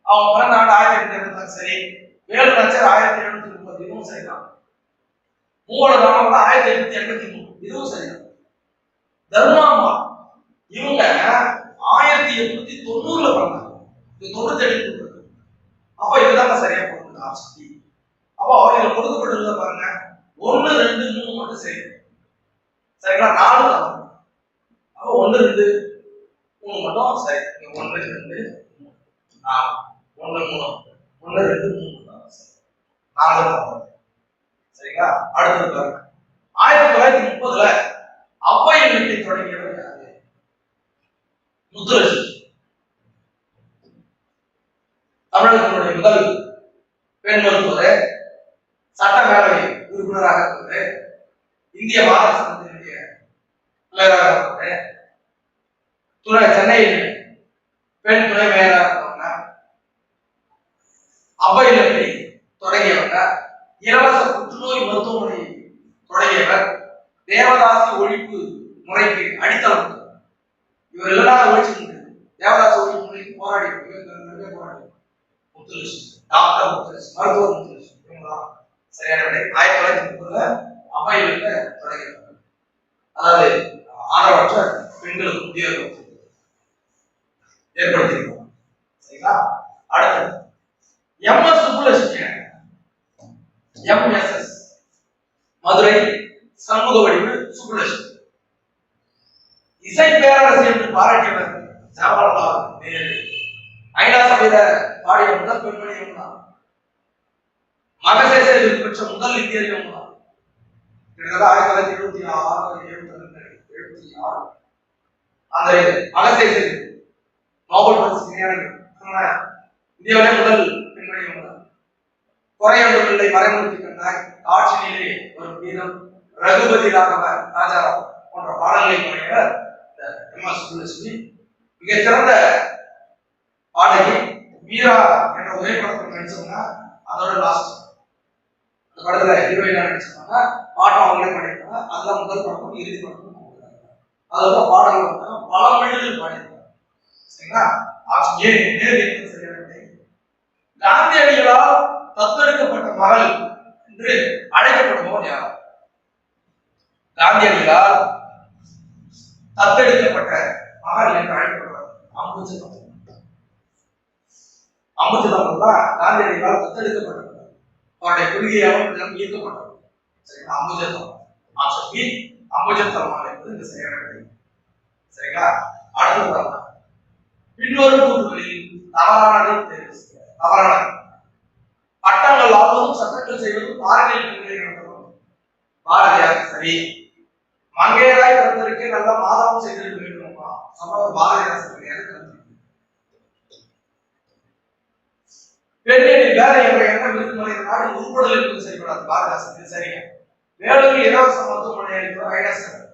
அவங்க பிறந்த ஆண்டு 1880 சரி. வேலு நாச்சியார் 1730 இதுவும் சரிதான். மூவல ராமன் 1883 இதுவும் சரிதான். தர்மாம்மா இவங்க 1890 பிறந்தாங்க. இது 98 அப்ப இதுதான் சரியா போகுது ஆப்ஷன் டி. அப்போ இதுல கொடுக்கப்பட்டிருந்த பாருங்க 1 2 3 மட்டும் சரி. சரிங்களா? 4 தான். அப்போ 1 2 3 மட்டும் சரி. 1 2 3 4 1 3 1 2 3 தான் சரி. 4 தான். சரிங்களா? அடுத்து பாருங்க, 1930ல அவ்வை இல்லத்தை தொடங்கியவர் யாரு? முத்துலட்சுமி. தமிழகத்தினுடைய முதல் பெண் மருத்துவர், சட்டமேலவை உறுப்பினராக இருந்தது, இந்திய மாதர் சங்கத்தினுடைய தலைவராக இருந்தது, துணை சென்னையில் பெண் துணை மேயராக இருந்தவங்க, அவ்வை இல்லத்தை தொடங்கியவங்க, இலவச புற்றுநோய் மருத்துவமனை தொடங்கியவர், தேவதாசி ஒழிப்பு முறைக்கு அடித்தளம். இவர் எல்லாரும் ஒழிச்சு தேவதாசி ஒழிப்பு முறைக்கு போராடி முத்துலட்சுமி, டாக்டர் முத்துலட்சுமி, மருத்துவர் முத்துலட்சுமி இவங்கதான் சரியான விடை. 1930ல அவ்வை இல்லத்தை தொடங்கியவர். அதாவது ஆதரவற்ற பெண்களுக்கு உத்தியோகம் ஏற்படுத்தியிருக்கோம். சரிங்களா? அடுத்து எம்.எஸ். சுப்புலட்சுமி, எம்.எஸ்.எஸ். மதுரை சண்முக வடிவு சுப்புலட்சுமி. இசை பேரரசு என்று பாராட்டியவர் ஜவஹர்லால் நேரு. ஐநா சபையில பாடிய முதல் பெண்மணி இவங்க தான். மகசேசே விருது பெற்ற முதல் இந்தியர் இவங்க தான். கிட்டத்தட்ட 1976 அந்த மகசேசே நோபல் பரிசு இந்தியாவிலே முதல் பெண்மணி இவங்க தான். குறையொன்றுமில்லை மறைமூர்த்தி கண்டாய், காட்சியிலே ஒரு கீதம், ரகுபதி ராகவ ராஜாராம் போன்ற பாடல்களை பாடியவர் எம்.எஸ். சுப்புலட்சுமி. மிகச்சிறந்த பாடகி. வீரா என்ற ஒரே படத்தில் நடிச்சவங்க. அதோட லாஸ்ட் அந்த படத்துல ஹீரோயினா நடிச்சிருந்தாங்க. பாட்டம் அவங்களே பண்ணிருக்காங்க. அதுதான் முதல் படமும் இறுதி படமும் அதுதான் பாடல்கள் வந்து பல மொழிகளில் பாடியிருக்காங்க. சரிங்களா? ஆப்ஷன் ஏ நேரு என்பது சரியான விடை. காந்தியடிகளால் தத்தெடுக்கப்பட்ட மகள் என்று அழைக்கப்படுபவர் யார்? காந்தியடிகளால் தத்தெடுக்கப்பட்ட மகள் என்று அழைக்கப்படுவார் அம்புஜம். அம்புஜம் தான் காந்தியடிகளால் தத்தெடுக்கப்பட்டவர். அவருடைய கொள்கையாலும் ஈர்க்கப்பட்டவர். சரிங்களா? அம்புஜம். ஆப்ஷன் பி அம்புஜத்தலமான் என்பது இந்த சரியான விடை. சரிங்களா? அடுத்து பாருங்க, பின்வரும் கூற்றுகளில் தவறானதை தேர்வு செய்ய. தவறானது பட்டங்கள் ஆளுவதும் சட்டங்கள் செய்வதும் பாரதிய பாரதியார் சரி. மங்கையராய் பிறந்ததற்கே நல்ல மாதவம் செய்திருக்க வேண்டுமா? சம்பவம் பாரதியார் சரியாக. பெண்ணின் வேலை என்ற எண்ணம் விருதுமலை நாடு உருப்படுதல் என்பது சரிபடாது. பாரதியார் சரிங்க. வேலூரில் இலவச மருத்துவமனை அளிப்பவர் ஐடாஸ்கர்.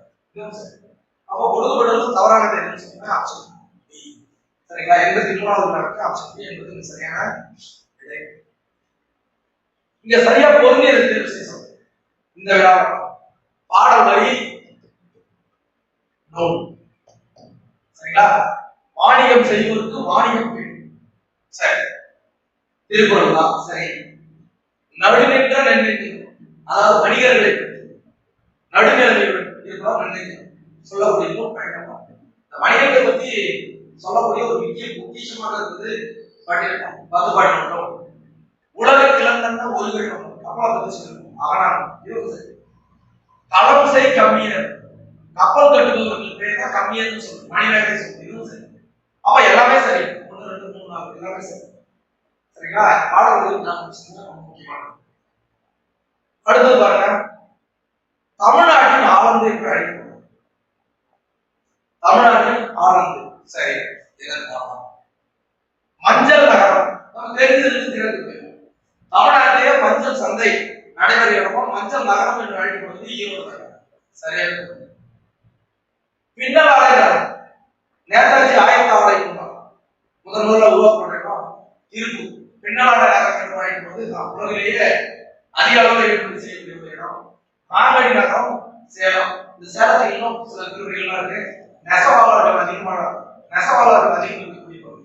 அப்போ பொழுதுபடுதல் தவறானது என்று சொன்னா ஆப்ஷன் பி. சரிங்களா? 83வது கணக்கு ஆப்ஷன் பி என்பது சரியான விடை. இங்க சரியா பொருந்திய தேர்வு செய்யணும். இந்த விழா பாடல் வரி நூல். சரிங்களா? வாணிகம் செய்வதற்கு வாணிகம் வேண்டும். சரி, திருக்குறள் தான் சரி. நடுநின்ற நன்றிக்கு, அதாவது வணிகர்களை பற்றி நடுநிலைமையுடன் இருப்பார் நன்றிக்கு சொல்லக்கூடிய நூல் பயணமா வணிகத்தை பத்தி சொல்லக்கூடிய ஒரு முக்கிய பொக்கிஷமாக இருந்தது பட்டியல் 10 பாட்டில். உலக கிழந்தன்ன ஒரு கட்டம் கப்பலை பத்தி சொல்லணும். ஆனால் களம் செய் கம்மியர், கப்பல் கட்டுபவர்கள் பேர் தான் கம்மியர்னு சொல்லுவோம். மணிமேகலை சொல்லுவோம். இதுவும் சரி. அப்ப எல்லாமே சரி. 1 2 3 4 எல்லாமே சரி. சரிங்களா? பாடல்களுக்கு நான் முக்கியமானது. அடுத்தது பாருங்க, தமிழ்நாட்டின் ஆனந்த் என்று அழைக்கப்படும். தமிழ்நாட்டின் ஆனந்த் சரி. மஞ்சள் நகரம் தமிழ்நாட்டிலேயே மஞ்சள் சந்தை நடைபெறும் மஞ்சள் நகரம் என்று அழைக்கப்படுவது ஈரோடு நகரம். சரியா? பின்னலாடை நகரம் நேதாஜி ஆயுத ஆலை முதல் முதல்ல உருவாக்கப்பட்டிருக்கோம் திருப்பூர். பின்னலாடை நகரம் என்று அழைக்கப்படுவது உலகிலேயே அதிக அளவில் ஏற்றுமதி செய்யக்கூடிய இடம். மாங்கனி நகரம் சேலம். இந்த சேலத்தில் இன்னும் சில பிரிவுகள்லாம் இருக்கு. நெசவாளர்கள் அதிகமான நெசவாளர்கள் அதிகம் இருக்கக்கூடிய பகுதி.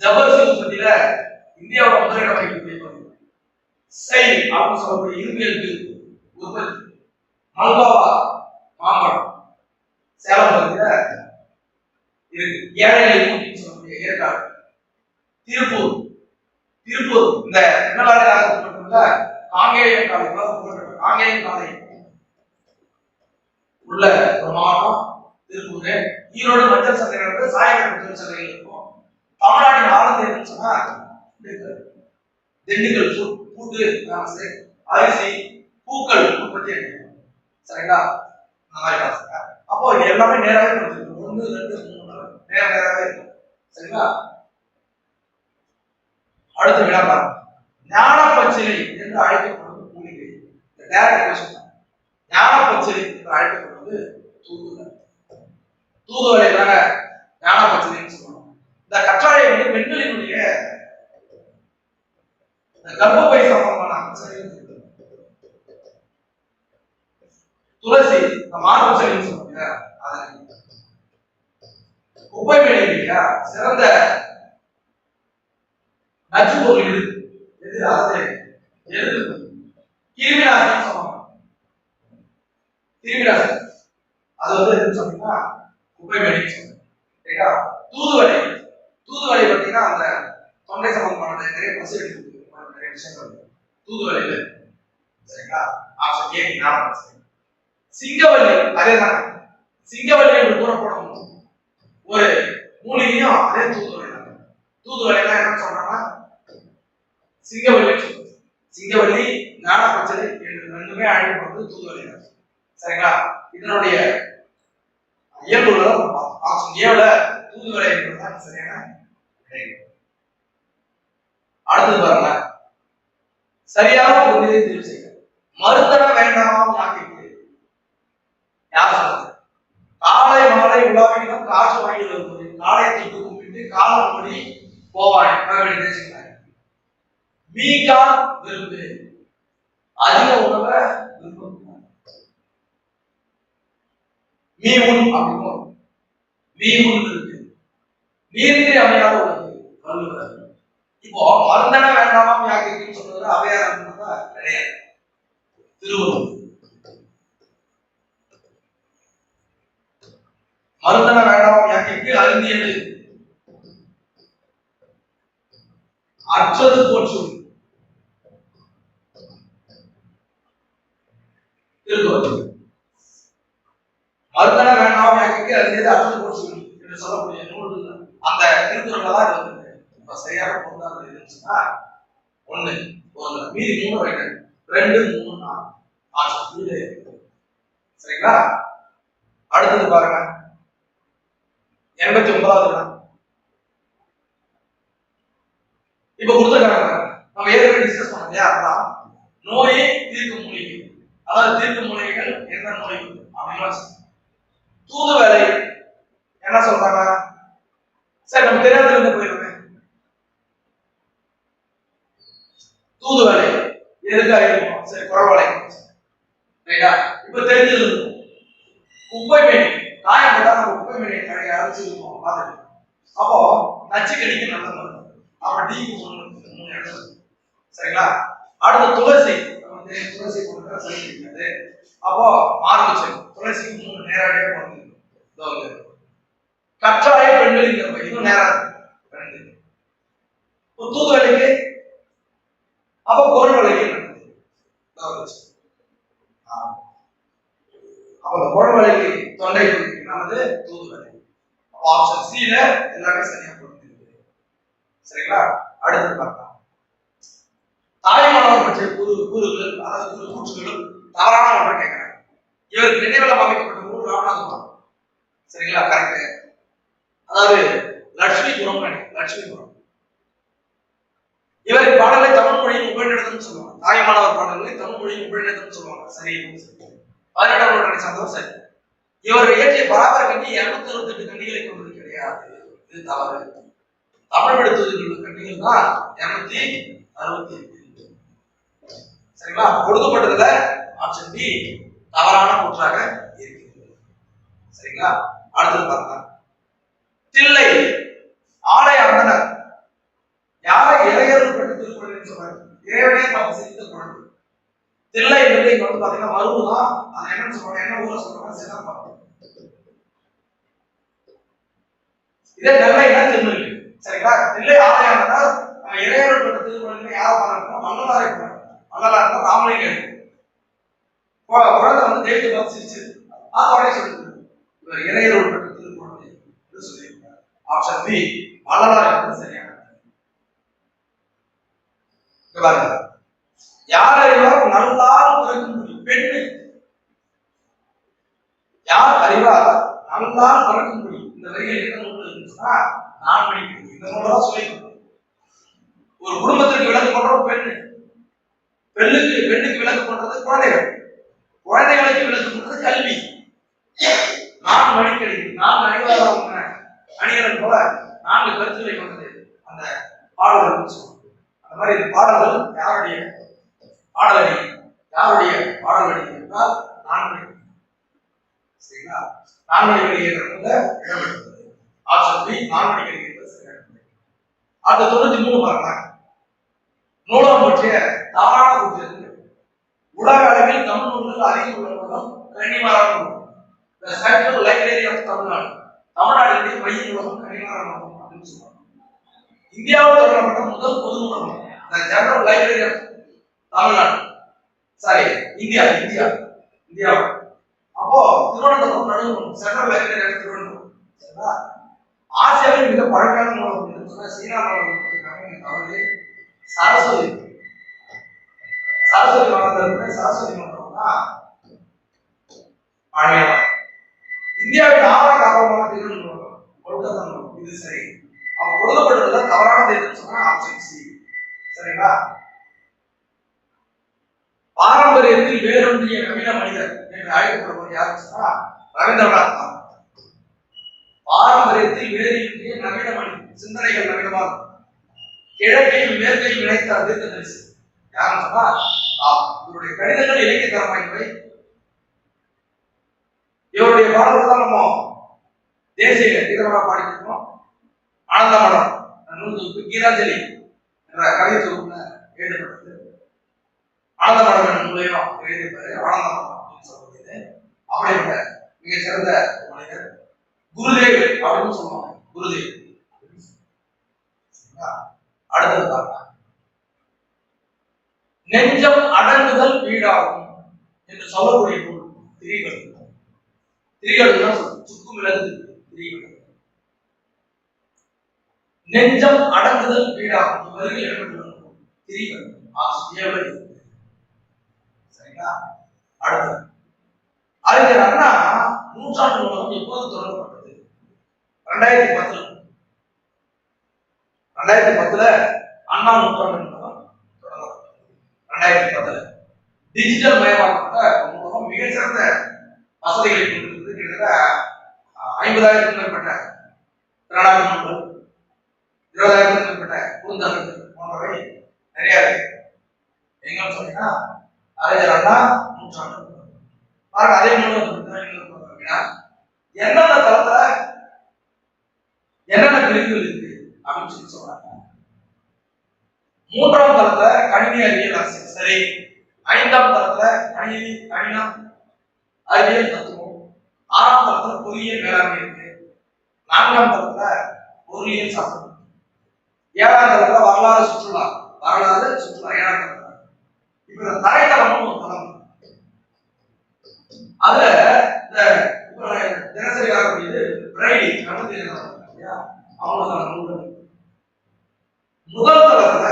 ஜபர்சி உற்பத்தியில இந்தியாவோட முதலிடம் வகிக்கக்கூடிய பகுதி. செயல் அப்படின்னு சொல்லக்கூடிய இரும்பியல் உற்பத்தி. மல்கோவா மாம்பழம் சேலம் பகுதியில இருக்கு. ஏழைகள் சொல்லக்கூடிய ஏற்காடு. திருப்பூர் திருப்பூர் இந்த பின்னலாடை நகரத்துக்குள்ள காங்கேயம் காலை காங்கேயம் காலை உள்ள ஒரு மாவட்டம் திருப்பூர். ஈரோடு மஞ்சள் சந்தை நடந்து சாயக்கடை தொழிற்சாலைகள் இருக்கும். தமிழ்நாட்டின் ஆனந்த் என்னன்னு சொன்னா திண்டுக்கல் பூட்டு அரிசி பூக்கள் உற்பத்தி அடையும். சரிங்களா? அந்த மாதிரி பாத்துங்க. அப்போ இது எல்லாமே நேராகவே கொடுத்துருக்கு. 1 2 3 நேராகவே இருக்கும். சரிங்களா? அடுத்த விளம்பரம் ஞானப்பச்சிலை என்று அழைக்கப்படும் மூலிகை. ஞானப்பச்சிலை என்று அழைக்கப்படுவது தூதுவளை. தூதுவளை தாங்க ஞானப்பச்சிலைன்னு சொல்லுவாங்க. இந்த கற்றாழை வந்து பெண்களினுடைய கர்ப்பப்பை சம்பந்தமான துளசி மார்பு சளின்னு சொல்லுவாங்க. குப்பை மேனி சிறந்த நச்சு பொருள் எது அதாவது கிருமிநாசினி சொல்லுவாங்க. கிருமிநாசினி அது வந்து எதுன்னு சொன்னீங்கன்னா குப்பை மேனி சொல்லுங்க. தூதுவளை தூதுவளை பார்த்தீங்கன்னா அந்த தொண்டை சம்பந்தமான நிறைய பசு எடுத்து நிறைய விஷயங்கள் தூதுவளையில. சரிங்களா? ஆப்ஷன் ஏ ஞாபகம். சிங்கவல்லி அதேதான். சிங்கவல்லி என்று கூறப்படும் ஒரு மூலிகையும் அதே தூதுவளை தான். தூதுவளை தான் என்ன சொல்றாங்கன்னா சிங்கவல்லி. சிங்கவல்லி ஞானப்பச்சிலை என்று ரெண்டுமே அழைக்கப்படுவது தூதுவளை தான். சரிங்களா? இதனுடைய இயல்புகளை ஆப்ஷன் ஏல தூதுவளை என்பதுதான் சரியான. அடுத்தது பாருங்க, சரியான பொருளை தெரிவு செய்ய. மருந்தன வேண்டாமாம் யாக்கைக்கு யார் சொல்றது? காலை மாலை உலாவிடம் காசு வாங்கி வருவது. காலை தொட்டு கும்பிட்டு காலம் மணி போவானே தேசிக்கிறாங்க. மீகான் விரும்பு அதிக உணவை விரும்பும். மீன் அப்படிங்கும் மீன் இருக்கு. நீரின்றி அமையாத உணவு வள்ளுவர். இப்போ மருந்தன வேண்டாமாம் யாக்கைன்னு சொல்றது அவையார் கிடையாது. திருவள்ளுவர் மருந்தன வேண்டாம் யாக்கைக்கு அருந்தியது அற்றது போற்று. மருந்தன வேண்டாம் யாக்கைக்கு அருந்தியது அற்றது போற்று என்று சொல்லக்கூடிய நூல் அந்த திருக்குறள் தான் வந்து இப்ப சரியாக பொருந்தாது இருந்துச்சுன்னா 1 மீதி 3 வைக்க 2 3 4 சரிங்களா? அடுத்தது பாருங்க 89வது இப்ப கொடுத்துருக்காங்க. நம்ம ஏற்கனவே டிஸ்கஸ் பண்ணோம் இல்லையா? அதான் நோயை தீர்க்கும் மூலிகை. அதாவது தீர்க்கும் மூலிகைகள் என்ன நோய்கள் அப்படின்னு தூதுவளை என்ன சொல்றாங்க? சரி நம்ம தெரியாதுல இருந்து போயிருக்கோம். தூதுவளை எதுக்கு அறிவிப்போம்? சரி குறவளை ரைட்டா? இப்ப தெரிஞ்சது குப்பை மேனி. காயப்பட்டா நம்ம குப்பை மேனியை கடையை அரைச்சிருப்போம். அப்போ நச்சு கடிக்கு நல்ல மருந்து. அப்ப டீக்கு 3 இடத்துல. சரிங்களா? அடுத்து துளசி. துளசி போட்டு சரி கிடைக்காது. அப்போ மார்பு துளசிக்கு 3 நேரடியாக வந்து கற்றாய பெண்களின் கற்பை இன்னும் நேரம் தூதுவளைக்கு அப்ப குரல் வளைக்கு அப்ப குரல் வளைக்கு தொண்டை நமது தூதுவளை. ஆப்ஷன் சி ல எல்லாமே சரியா பொருந்திருக்கு. சரிங்களா? அடுத்து பார்க்கலாம். தாய்மானவர் பற்றிய கூறுகள் அதாவது கூற்றுகளும் தவறான ஒன்றை கேட்கிறேன். இவருக்கு நினைவலம் அமைக்கப்பட்ட ஊர் ராமநாதபுரம். சரிங்களா? கரெக்ட். அதாவது லட்சுமிபுரம் லட்சுமிபுரம். இவரின் பாடலை தமிழ் மொழியின் உபநிடதம் சொல்லுவாங்க. தாய்மானவர் பாடல்களை தமிழ் மொழியின் உபநிடதம் சொல்லுவாங்க. சரி, 18ஆம் நூற்றாண்டை சார்ந்தவர். சரி. இவர் இயற்றிய பராபர கண்டி 268 கண்டிகளை கொண்டது கிடையாது. இது தவறு. தமிழ் எடுத்தது கண்டிகள் தான் 268. சரிங்களா? கொடுக்கப்பட்டதுல ஆப்ஷன் பி தவறான கூற்றாக இருக்கிறது. சரிங்களா? அடுத்தது பார்க்கலாம். தில்லை ஆலய அந்தனர் யாரை இளையர்கள் பற்றி திருக்குறள் சொல்றாங்க? இறைவனே பார்த்து செய்த குழந்தை. தில்லை வந்து இங்க வந்து பாத்தீங்கன்னா மருவுதான். அது என்னன்னு சொல்றாங்க? என்ன ஊரை சொல்றாங்க? சிதம்பரம். இதே நெல்லைனா திருநெல்வேலி. சரிங்களா? தில்லை ஆலய அந்தனர் இளையர்கள் பற்றி திருக்குறள் யாரை பாருங்க? மன்னலாரை மன்னலார் ராமலிங்கம். குழந்தை வந்து தெய்வத்தை பார்த்து சிரிச்சு அதோட சொல்லுது இவர் இளையர்கள் பற்றி திருக்குறள் என்று சொல்லியிருக்கார். ஆப்ஷன் பி மன்னலார் என்பது சரியான. யார் அறிவார் நல்லால் பிறக்கும்படி? பெண்ணு. யார் அறிவார் நல்லால் பிறக்கும்படி? இந்த வரிகள் என்ன நூல் இருந்துச்சுன்னா நான் படிக்கிறேன். இந்த நூலதான் சொல்லியிருக்கோம். ஒரு குடும்பத்திற்கு விளக்கு பண்றது பெண்ணு. பெண்ணுக்கு விளக்கு பண்றது குழந்தைகள். குழந்தைகளுக்கு விளக்கு பண்றது கல்வி. நான் மணிக்கடிக்கிறேன். நான் அறிவாளர் அணிகலன் போல 4 கருத்துக்களை கொண்டது அந்த பாடல்கள் சொல்லுவோம். அந்த மாதிரி இந்த பாடல்கள் யாருடைய பாடலடி? யாருடைய பாடலடி என்றால் நான்மணி. சரிங்களா? நான்மணி கடிகைங்கிறதுல இடம்பெற்றது. ஆப்ஷன் பி நான்மணி கடிகை சரியான. அடுத்த 93 பாருங்க. நூலம் பற்றிய தவறான கூற்று. உலக அளவில் தமிழ் நூல்கள் அதிகம் உள்ளவர்களும் கன்னிமாரான நூல். The Central Library of Tamil Nadu. தமிழ்நாட்டினுடைய மைய நூலகம் கன்னிமாரான நூலகம் அப்படின்னு சொல்லுவாங்க. இந்தியாவில் தொடங்கப்பட்ட முதல் பொது நூலகம் The General Library of Tamil Nadu. Sorry, India. அப்போ திருவனந்தபுரம் நடுவணும். Central library of Thiruvananthapuram. சரிங்களா? ஆசியாவின் மிக பழமையான நூலகம் சொன்னா சீனா நூலகம் தவறு. சரஸ்வதி மாநிலத்தில் சரஸ்வதி நூலகம் தான் பழமையான. இந்தியாவின் 6வது ஆர்வமான திகழ் நூலகம் கொல்கத்தா நூலகம். இது சரி. அப்ப கொடுக்கப்பட்டதுல தவறானது எதுன்னு சொன்னா ஆப்ஷன் சி. சரிங்களா? பாரம்பரியத்தில் வேரூன்றிய நவீன மனிதர் என்று அழைக்கப்படுவது யாருன்னு சொன்னா ரவீந்திரநாத் தாகூர். பாரம்பரியத்தில் வேரூன்றிய நவீன மனிதர், சிந்தனைகள் நவீனமாக கிழக்கையும் மேற்கையும் இணைத்த தீர்க்கதரிசி யாருன்னு சொன்னா இவருடைய கடிதங்கள் இலக்கியத்தரமாய். இவருடைய பாடல்கள் தான் நம்ம தேசிய கீதமாக பாடிக்கிறோம். ஆனந்த மடம் நூல் கீதாஞ்சலி என்ற கவிதை தொகுப்புல எழுதப்பட்டது. ஆனந்த மடம் என்ற நூலையும் எழுதியிருப்பாரு. ஆனந்த மடம் அப்படின்னு சொல்லக்கூடியது அப்படிப்பட்ட மிக சிறந்த மனிதர். குருதேவ் அப்படின்னு சொல்லுவாங்க. குருதேவ். அடுத்தது பார்க்கலாம். நெஞ்சம் அடங்குதல் வீடாகும் என்று சொல்லக்கூடிய நூல் திரிகடு. சுக்கும் விலகுது திரிகடு. நெஞ்சம் அடங்குதல் வீடாகும் வரிகள் இடம்பெற்றுள்ளது திரிகடு. சரிங்களா? அடுத்தது அறிஞர் அண்ணா நூற்றாண்டு நூலகம் எப்போது தொடங்கப்பட்டது? 2010 அண்ணா நூற்றாண்டு நூலகம் தொடங்கப்பட்டது. 2010 டிஜிட்டல் மயமாக்கப்பட்ட நூலகம் மிக சிறந்த வசதிகளை கொண்டிருக்கிறது. கிட்டத்தட்ட 50,000க்கும் மேற்பட்ட திறனாய்வு நூல்கள், 20,000க்கும் மேற்பட்ட குறுந்தகவல்கள் போன்றவை நிறைய இருக்கு. எங்கன்னு சொன்னீங்கன்னா அறிஞர் அண்ணா நூற்றாண்டு அதே அப்படின்னா எந்தெந்த தளத்துல என்னென்ன பிரிவுகள் இருக்கு அப்படின்னு சொல்லி சொல்றாங்க. 3ஆம் தளத்துல கணினி அறிவியல் அரசியல். சரி. 5ஆம் தளத்துல கணினம் அறிவியல் தத்துவம். 6ஆம் தளத்துல பொறியியல் மேலாண்மை இருக்கு. 4ஆம் தளத்துல பொருளியல் சாஸ்திரம், 7ஆம் தளத்துல வரலாறு சுற்றுலா 7ஆம் தளத்துல. இப்ப இந்த தரைத்தளமும் ஒரு தளம். அதுல இந்த தினசரி வரக்கூடியது பிரைடி அவங்க முதல் தளத்துல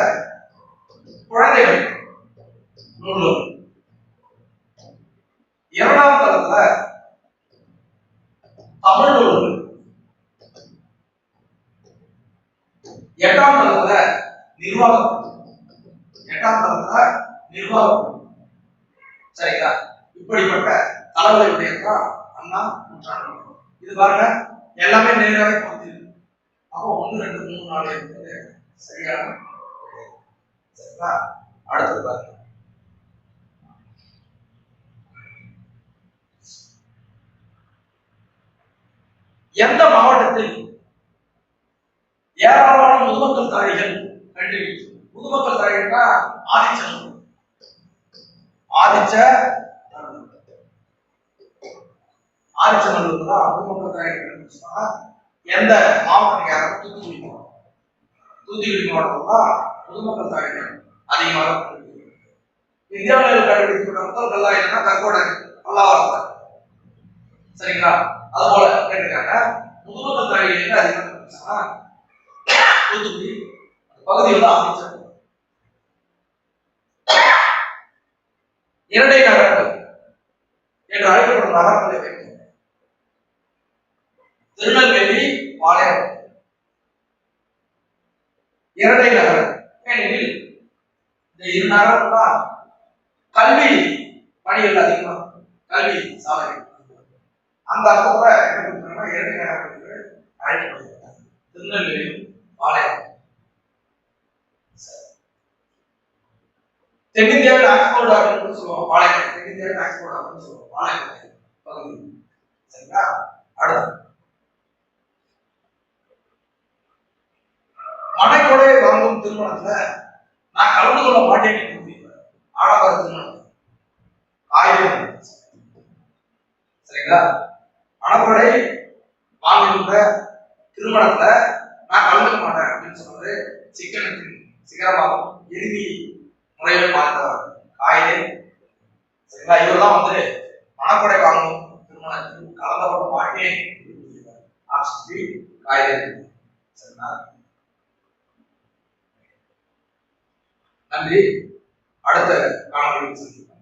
குழந்தைகள் நூல்கள், 2ஆம் தளத்துல தமிழ் நூல்கள், 8ஆம் தளத்துல நிர்வாகம், 8ஆம் தளத்துல நிர்வாகம். சரிங்களா? இப்படிப்பட்ட தளங்களுடையதான் அண்ணா நூற்றாண்டு. இது பாருங்க எல்லாமே நேராக பொறுத்திருக்கு. அப்போ 1 2 3 4 என்பது சரியான. சரிங்களா? அடுத்தது பாருங்க, எந்த மாவட்டத்தில் ஏராளமான முதுமக்கள் தாழிகள் கண்டுபிடிச்சு? முதுமக்கள் தாழிகள்னா ஆதிச்சநல்லூர், ஆதிச்சநல்லூர் தான் முதுமக்கள் தாழிகள் கண்டுபிடிச்சா. எந்த மாவட்டம்? தூத்துக்குடி மாவட்டம் தான் முதுமக்கள் தாழிகள் அதிகமாக கண்டுபிடிக்கிறது. இந்தியாவில் கண்டுபிடிக்கப்பட்ட முதல் கல்லாயினா கற்கோடை பல்லாவரத்தில். சரிங்களா? அது போல கேட்டிருக்காங்க, முதுமக்கள் தாழிகள் எங்க அதிகமாக கண்டுபிடிச்சா தூத்துக்குடி பகுதியில் தான் அமைச்சர். இரட்டை நகரங்கள் என்று அழைக்கப்படும் நகரங்களை வைக்கும் திருநெல்வேலி, பாளையம் இரட்டை நகரம். ஏனெனில் இந்த 2 நகரம் தான் கல்வி பணிகள் அதிகமாக, கல்வி சாதனை. அந்த அர்த்தத்துல என்ன இரட்டை நகரங்கள் அழைக்கப்படுகிறது. திருநெல்வேலி, பாளையம். தென்னிந்தியாவில் ஆக்ஸ்போர்ட் அப்படின்னு சொல்லுவோம் பாளையம். தென்னிந்தியாவில் ஆக்ஸ்போர்ட் அப்படின்னு சொல்லுவோம் பாளையம் பகுதி. சரிங்களா? அடுத்து மனைக்கொடை வாங்கும் திருமணத்துல நான் கலந்து கொள்ள மாட்டேன். ஆடம்பர திருமணம், ஆயிரம். சரிங்களா? மனக்கொடை வாங்குகின்ற திருமணத்துல நான் கலந்துக்க மாட்டேன் அப்படின்னு சொன்னது சிக்கனத்தின் சிகரமாகும். இறுதி முறையில் பார்த்தவர் காயிலே. சரிங்களா? இவர்தான் மனக்கொடை வாங்கும் திருமணத்தில் கலந்து கொள்ள மாட்டேன் காயிலே. சரிங்களா? நன்றி. அடுத்த காணொலியில் சந்திப்போம்.